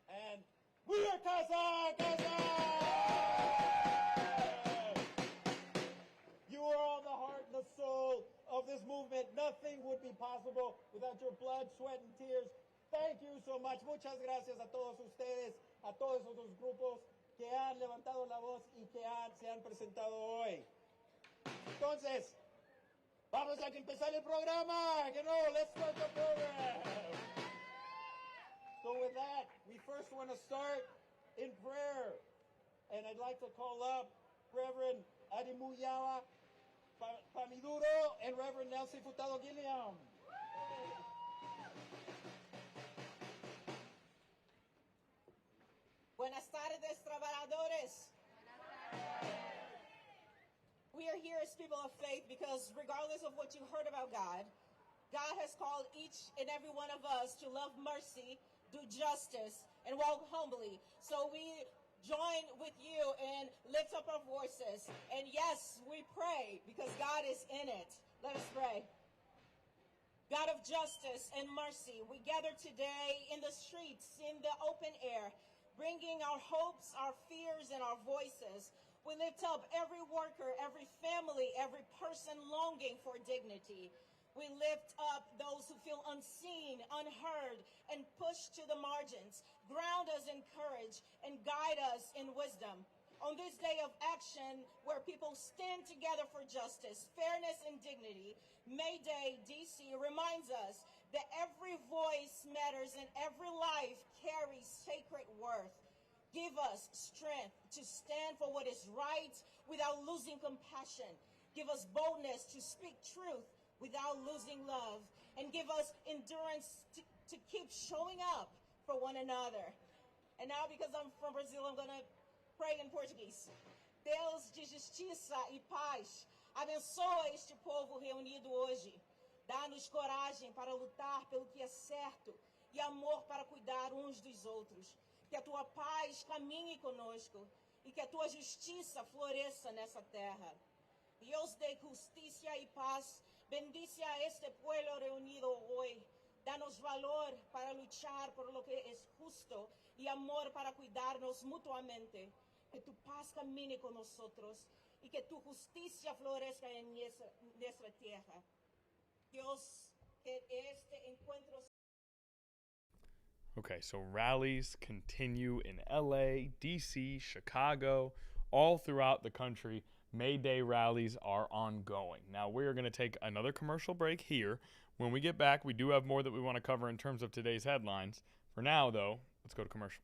And we are Casa! You are all the heart and the soul of this movement. Nothing would be possible without your blood, sweat, and tears. Thank you so much. Muchas gracias a todos ustedes, a todos esos grupos que han levantado la voz y que se han presentado hoy. Entonces, vamos a empezar el programa. You know, let's start the program. So with that, we first want to start in prayer. And I'd like to call up Reverend Adimuyawa Pamiduro and Reverend Nelson Furtado Gilliam. Buenas tardes, trabajadores. We are here as people of faith because regardless of what you heard about God, God has called each and every one of us to love mercy, do justice, and walk humbly. So we join with you and lift up our voices. And yes, we pray because God is in it. Let us pray. God of justice and mercy, we gather today in the streets, in the open air, bringing our hopes, our fears, and our voices. We lift up every worker, every family, every person longing for dignity. We lift up those who feel unseen, unheard, and pushed to the margins. Ground us in courage and guide us in wisdom. On this day of action, where people stand together for justice, fairness, and dignity, May Day DC reminds us that every voice matters and every life carries sacred worth. Give us strength to stand for what is right without losing compassion. Give us boldness to speak truth without losing love. And give us endurance to keep showing up for one another. And now, because I'm from Brazil, I'm going to pray in Portuguese. Deus de justiça e paz, abençoa este povo reunido hoje. Dá-nos coragem para lutar pelo que é certo e amor para cuidar uns dos outros. Que a tua paz caminhe conosco e que a tua justiça floresça nessa terra. Dios de justicia y paz, bendice a este pueblo reunido hoy. Danos valor para luchar por lo que es justo y amor para cuidarnos mutuamente. Que tu paz camine con nosotros y que tu justicia florezca en nuestra tierra. Dios, que este encuentro. Okay, so rallies continue in LA, DC, Chicago, all throughout the country. May Day rallies are ongoing. Now, we're going to take another commercial break here. When we get back, we do have more that we want to cover in terms of today's headlines. For now, though, let's go to commercial.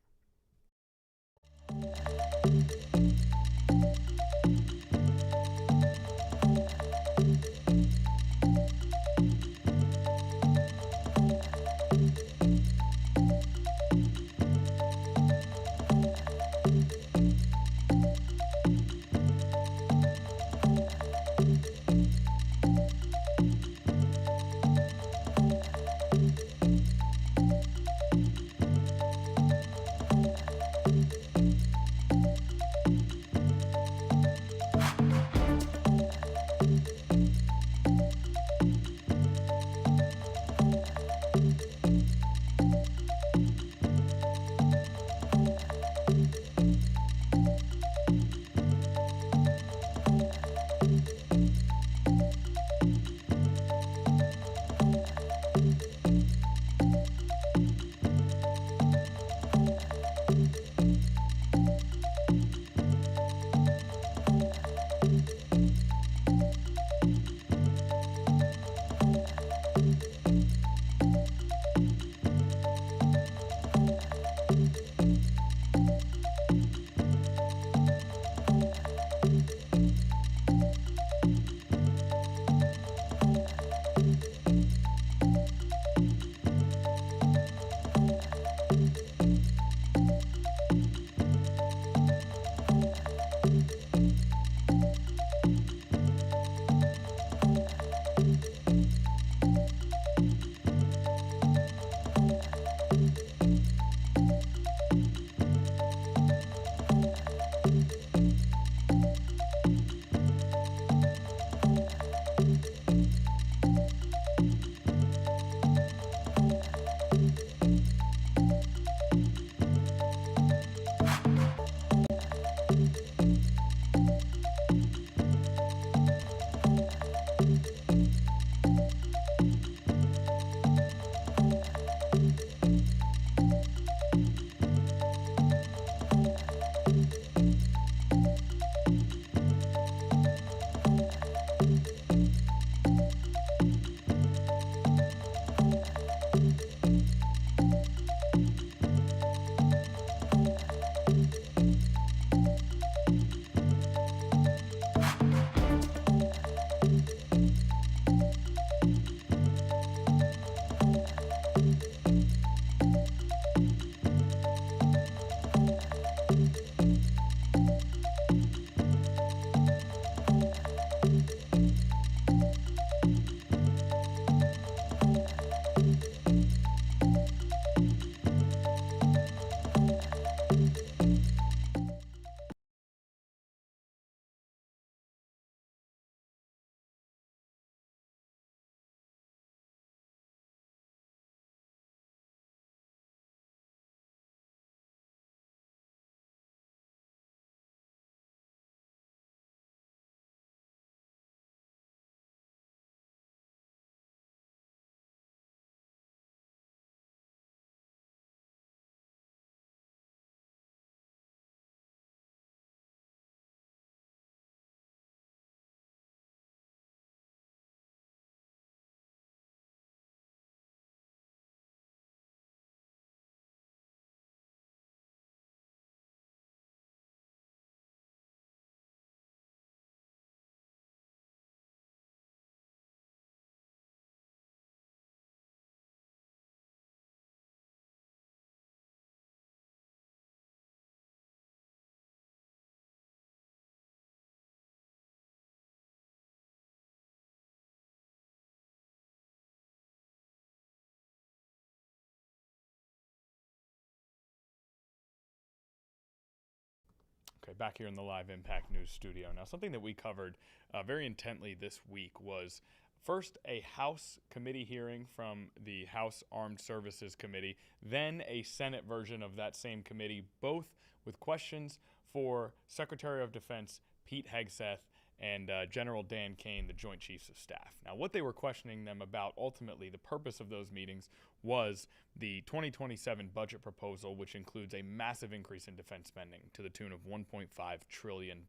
Okay, back here in the Live Impact News studio. Now, something that we covered very intently this week was first a House committee hearing from the House Armed Services Committee, then a Senate version of that same committee, both with questions for Secretary of Defense Pete Hegseth and General Dan Kane, the Joint Chiefs of Staff. Now, what they were questioning them about, ultimately, the purpose of those meetings was the 2027 budget proposal, which includes a massive increase in defense spending to the tune of $1.5 trillion.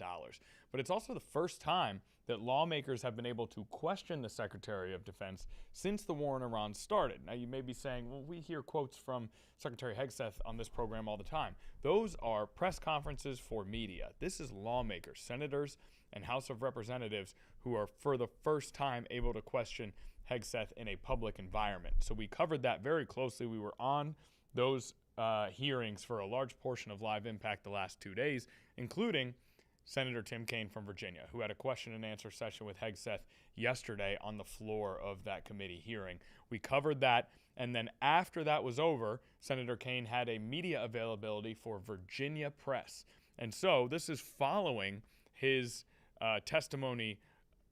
But it's also the first time that lawmakers have been able to question the Secretary of Defense since the war in Iran started. Now, you may be saying, well, we hear quotes from Secretary Hegseth on this program all the time. Those are press conferences for media. This is lawmakers, senators, and House of Representatives who are for the first time able to question Hegseth in a public environment. So we covered that very closely. We were on those hearings for a large portion of Live Impact the last 2 days, including Senator Tim Kaine from Virginia, who had a question and answer session with Hegseth yesterday on the floor of that committee hearing. We covered that, and then after that was over, Senator Kaine had a media availability for Virginia press. And so this is following his testimony,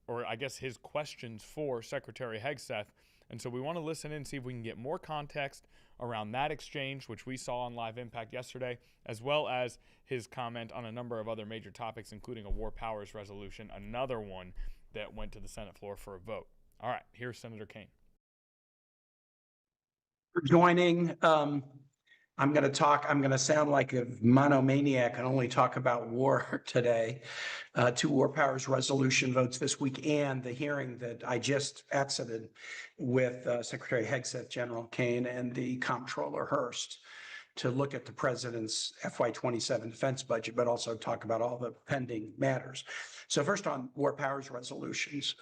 or I guess his questions for Secretary Hegseth. And so we want to listen in and see if we can get more context around that exchange, which we saw on Live Impact yesterday, as well as his comment on a number of other major topics, including a war powers resolution, another one that went to the Senate floor for a vote. All right, here's Senator Kaine. For joining. I'm going to sound like a monomaniac and only talk about war today. 2 war powers resolution votes this week and the hearing that I just exited with Secretary Hegseth, General Kane, and the Comptroller Hurst to look at the president's FY27 defense budget, but also talk about all the pending matters. So first on war powers resolutions,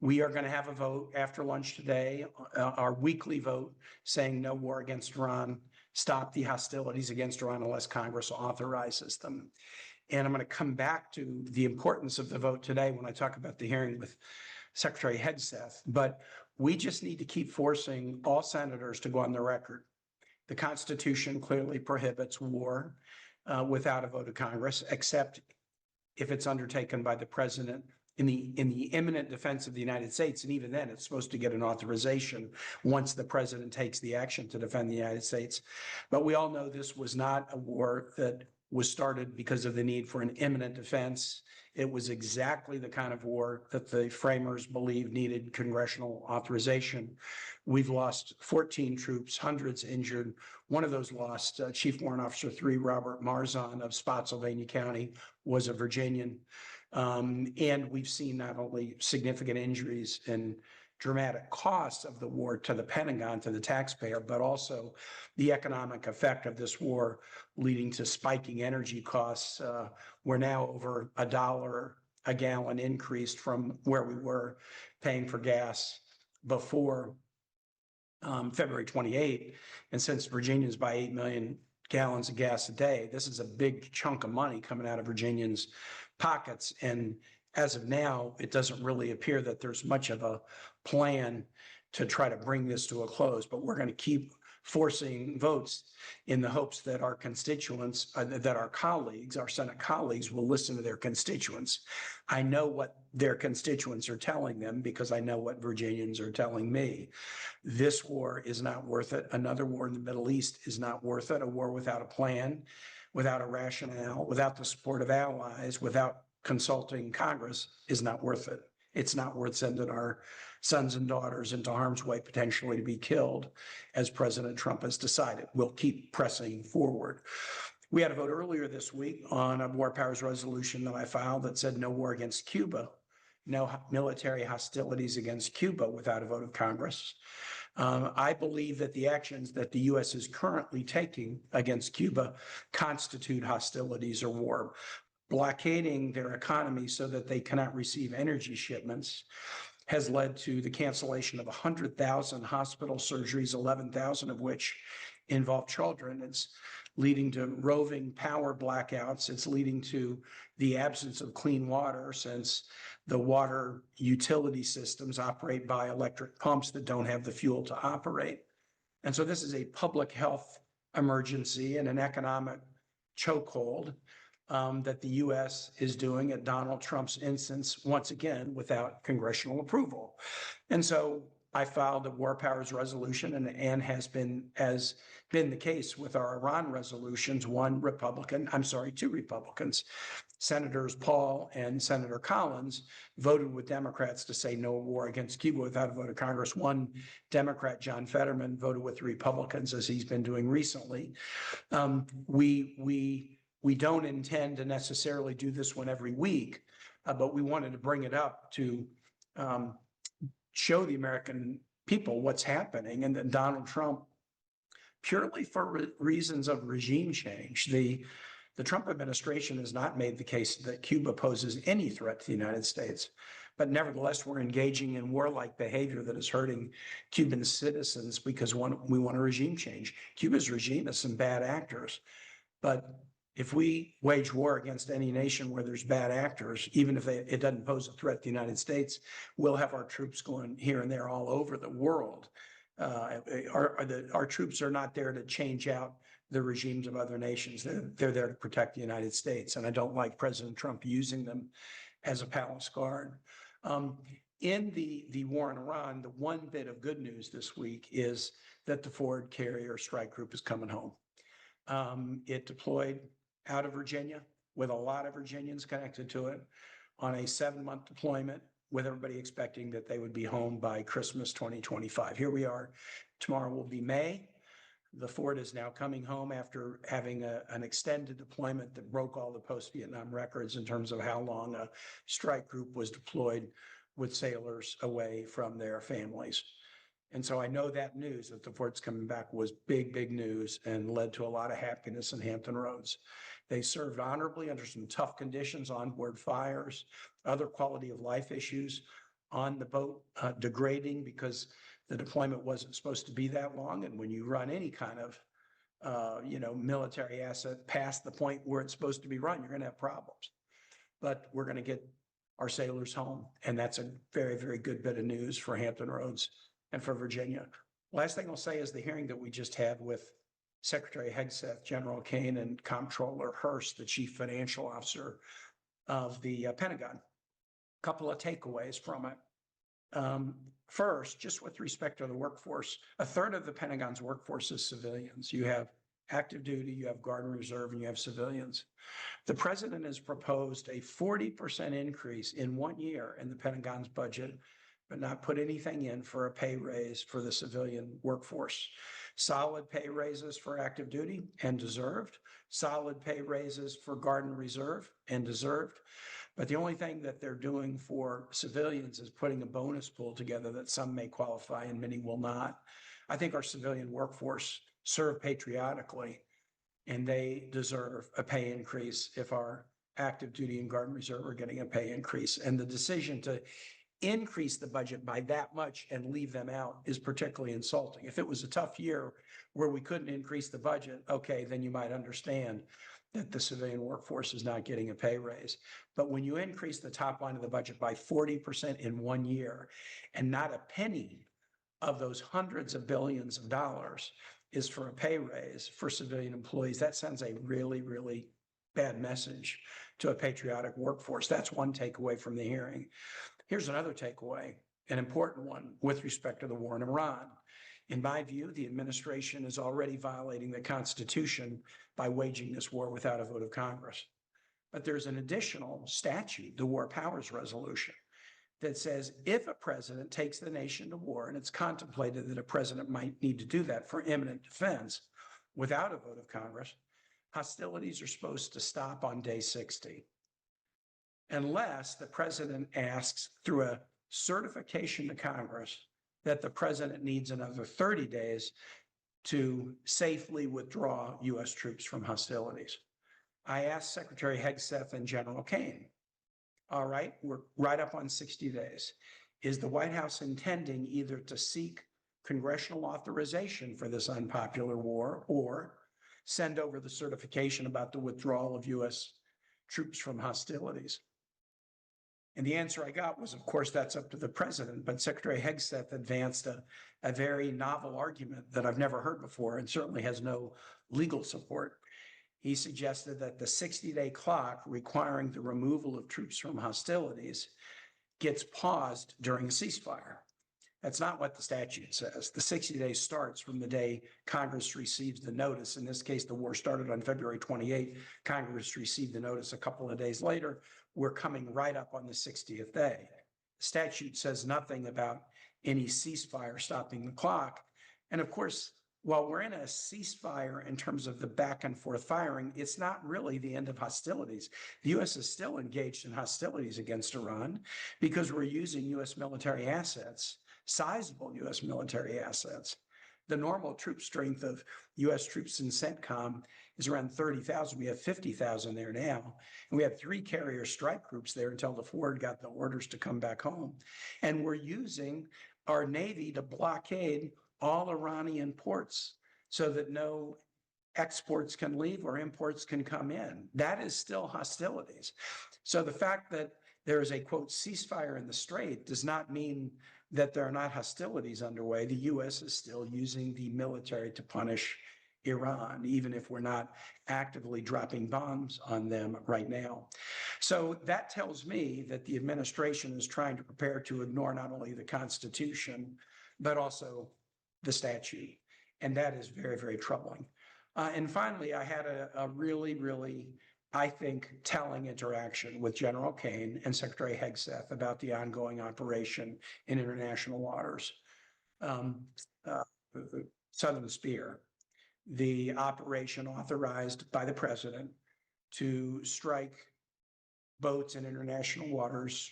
we are going to have a vote after lunch today, our weekly vote saying no war against Iran, stop the hostilities against Iran unless Congress authorizes them. And I'm going to come back to the importance of the vote today when I talk about the hearing with Secretary Hegseth. But we just need to keep forcing all senators to go on the record. The Constitution clearly prohibits war without a vote of Congress, except if it's undertaken by the president in the imminent defense of the United States. And even then, it's supposed to get an authorization once the president takes the action to defend the United States. But we all know this was not a war that was started because of the need for an imminent defense. It was exactly the kind of war that the framers believed needed congressional authorization. We've lost 14 troops, hundreds injured. One of those lost, Chief Warrant Officer 3, Robert Marzon of Spotsylvania County, was a Virginian. And we've seen not only significant injuries and dramatic costs of the war to the Pentagon, to the taxpayer, but also the economic effect of this war leading to spiking energy costs. We're now over $1 a gallon increased from where we were paying for gas before February 28. And since Virginians buy 8 million gallons of gas a day, this is a big chunk of money coming out of Virginians' pockets. And as of now, it doesn't really appear that there's much of a plan to try to bring this to a close, but we're going to keep forcing votes in the hopes that our constituents, that our colleagues, our Senate colleagues, will listen to their constituents. I know what their constituents are telling them because I know what Virginians are telling me. This war is not worth it. Another war in the Middle East is not worth it. A war without a plan, without a rationale, without the support of allies, without consulting Congress is not worth it. It's not worth sending our sons and daughters into harm's way, potentially to be killed, as President Trump has decided. We'll keep pressing forward. We had a vote earlier this week on a war powers resolution that I filed that said no war against Cuba, no military hostilities against Cuba without a vote of Congress. I believe that the actions that the U.S. is currently taking against Cuba constitute hostilities or war. Blockading their economy so that they cannot receive energy shipments has led to the cancellation of 100,000 hospital surgeries, 11,000 of which involve children. It's leading to roving power blackouts. It's leading to the absence of clean water since the water utility systems operate by electric pumps that don't have the fuel to operate. And so this is a public health emergency and an economic chokehold. that the U.S. is doing at Donald Trump's instance, once again, without congressional approval. And so I filed a war powers resolution, and has been the case with our Iran resolutions. Two Republicans, Senators Paul and Senator Collins, voted with Democrats to say no war against Cuba without a vote of Congress. One Democrat, John Fetterman, voted with the Republicans, as he's been doing recently. We don't intend to necessarily do this one every week, but we wanted to bring it up to show the American people what's happening. And that Donald Trump, purely for reasons of regime change, the Trump administration has not made the case that Cuba poses any threat to the United States. But nevertheless, we're engaging in warlike behavior that is hurting Cuban citizens because we want a regime change. Cuba's regime has some bad actors, but if we wage war against any nation where there's bad actors, even if it doesn't pose a threat to the United States, we'll have our troops going here and there all over the world. Our troops are not there to change out the regimes of other nations. They're there to protect the United States. And I don't like President Trump using them as a palace guard. In the war in Iran, the one bit of good news this week is that the Ford Carrier Strike Group is coming home. It deployed out of Virginia with a lot of Virginians connected to it on a 7-month deployment, with everybody expecting that they would be home by Christmas 2025. Here we are. Tomorrow will be May. The Ford is now coming home after having an extended deployment that broke all the post-Vietnam records in terms of how long a strike group was deployed with sailors away from their families. And so I know that news that the Ford's coming back was big, big news and led to a lot of happiness in Hampton Roads. They served honorably under some tough conditions, onboard fires, other quality of life issues on the boat degrading because the deployment wasn't supposed to be that long. And when you run any kind of, military asset past the point where it's supposed to be run, you're going to have problems. But we're going to get our sailors home. And that's a very, very good bit of news for Hampton Roads and for Virginia. Last thing I'll say is the hearing that we just had with Secretary Hegseth, General Kane, and Comptroller Hurst, the Chief Financial Officer of the Pentagon. A couple of takeaways from it. First, just with respect to the workforce, a third of the Pentagon's workforce is civilians. You have active duty, you have Guard and Reserve, and you have civilians. The president has proposed a 40% increase in 1 year in the Pentagon's budget, but not put anything in for a pay raise for the civilian workforce. Solid pay raises for active duty and deserved. Solid pay raises for Guard and Reserve and deserved. But the only thing that they're doing for civilians is putting a bonus pool together that some may qualify and many will not. I think our civilian workforce serve patriotically, and they deserve a pay increase if our active duty and Guard and Reserve are getting a pay increase. And the decision to increase the budget by that much and leave them out is particularly insulting. If it was a tough year where we couldn't increase the budget, okay, then you might understand that the civilian workforce is not getting a pay raise. But when you increase the top line of the budget by 40% in 1 year, and not a penny of those hundreds of billions of dollars is for a pay raise for civilian employees, that sends a really, really bad message to a patriotic workforce. That's one takeaway from the hearing. Here's another takeaway, an important one with respect to the war in Iran. In my view, the administration is already violating the Constitution by waging this war without a vote of Congress. But there's an additional statute, the War Powers Resolution, that says if a president takes the nation to war, and it's contemplated that a president might need to do that for imminent defense without a vote of Congress, hostilities are supposed to stop on day 60. Unless the president asks through a certification to Congress that the president needs another 30 days to safely withdraw U.S. troops from hostilities. I asked Secretary Hegseth and General Kane, all right, we're right up on 60 days. Is the White House intending either to seek congressional authorization for this unpopular war or send over the certification about the withdrawal of U.S. troops from hostilities? And the answer I got was, of course, that's up to the president. But Secretary Hegseth advanced a very novel argument that I've never heard before and certainly has no legal support. he suggested that the 60-day clock requiring the removal of troops from hostilities gets paused during a ceasefire. That's not what the statute says. The 60 days starts from the day Congress receives the notice. In this case, the war started on February 28. Congress received the notice a couple of days later. We're coming right up on the 60th day. The statute says nothing about any ceasefire stopping the clock. And of course, while we're in a ceasefire in terms of the back and forth firing, it's not really the end of hostilities. The U.S. is still engaged in hostilities against Iran because we're using U.S. military assets, sizable U.S. military assets. The normal troop strength of U.S. troops in CENTCOM is around 30,000. We have 50,000 there now. And we have 3 carrier strike groups there until the Ford got the orders to come back home. And we're using our Navy to blockade all Iranian ports so that no exports can leave or imports can come in. That is still hostilities. So the fact that there is a, quote, ceasefire in the Strait does not mean that there are not hostilities underway. The U.S. is still using the military to punish Iran, even if we're not actively dropping bombs on them right now. So that tells me that the administration is trying to prepare to ignore not only the Constitution, but also the statute. And that is very, very troubling. And finally, I had a really, really, I think, telling interaction with General Kane and Secretary Hegseth about the ongoing operation in international waters. Southern Spear, the operation authorized by the president to strike boats in international waters,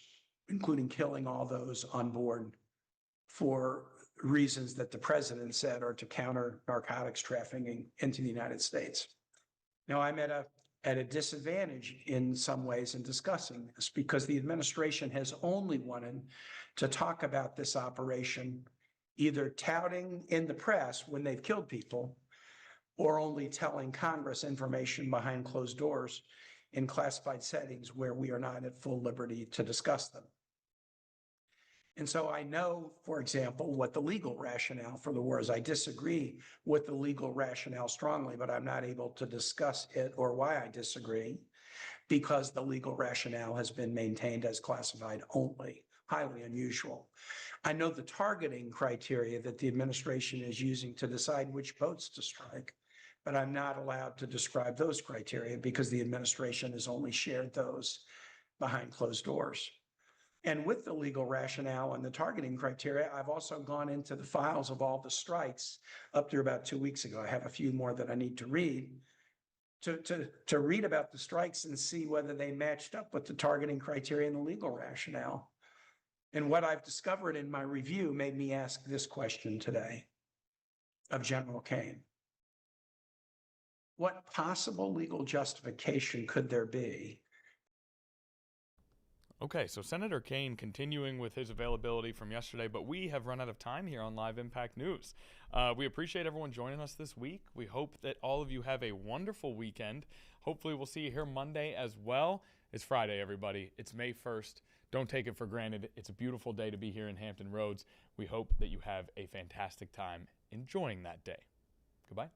including killing all those on board for reasons that the president said are to counter narcotics trafficking into the United States. Now, I'm at a disadvantage in some ways in discussing this because the administration has only wanted to talk about this operation either touting in the press when they've killed people or only telling Congress information behind closed doors in classified settings where we are not at full liberty to discuss them. And so I know, for example, what the legal rationale for the war is. I disagree with the legal rationale strongly, but I'm not able to discuss it or why I disagree because the legal rationale has been maintained as classified only, highly unusual. I know the targeting criteria that the administration is using to decide which boats to strike, but I'm not allowed to describe those criteria because the administration has only shared those behind closed doors. And with the legal rationale and the targeting criteria, I've also gone into the files of all the strikes up through about 2 weeks ago. I have a few more that I need to read to read about the strikes and see whether they matched up with the targeting criteria and the legal rationale. And what I've discovered in my review made me ask this question today of General Kane. What possible legal justification could there be? Okay, so Senator Kane continuing with his availability from yesterday, but we have run out of time here on Live Impact News. We appreciate everyone joining us this week. We hope that all of you have a wonderful weekend. Hopefully we'll see you here Monday as well. It's Friday, everybody. It's May 1st. Don't take it for granted. It's a beautiful day to be here in Hampton Roads. We hope that you have a fantastic time enjoying that day. Goodbye.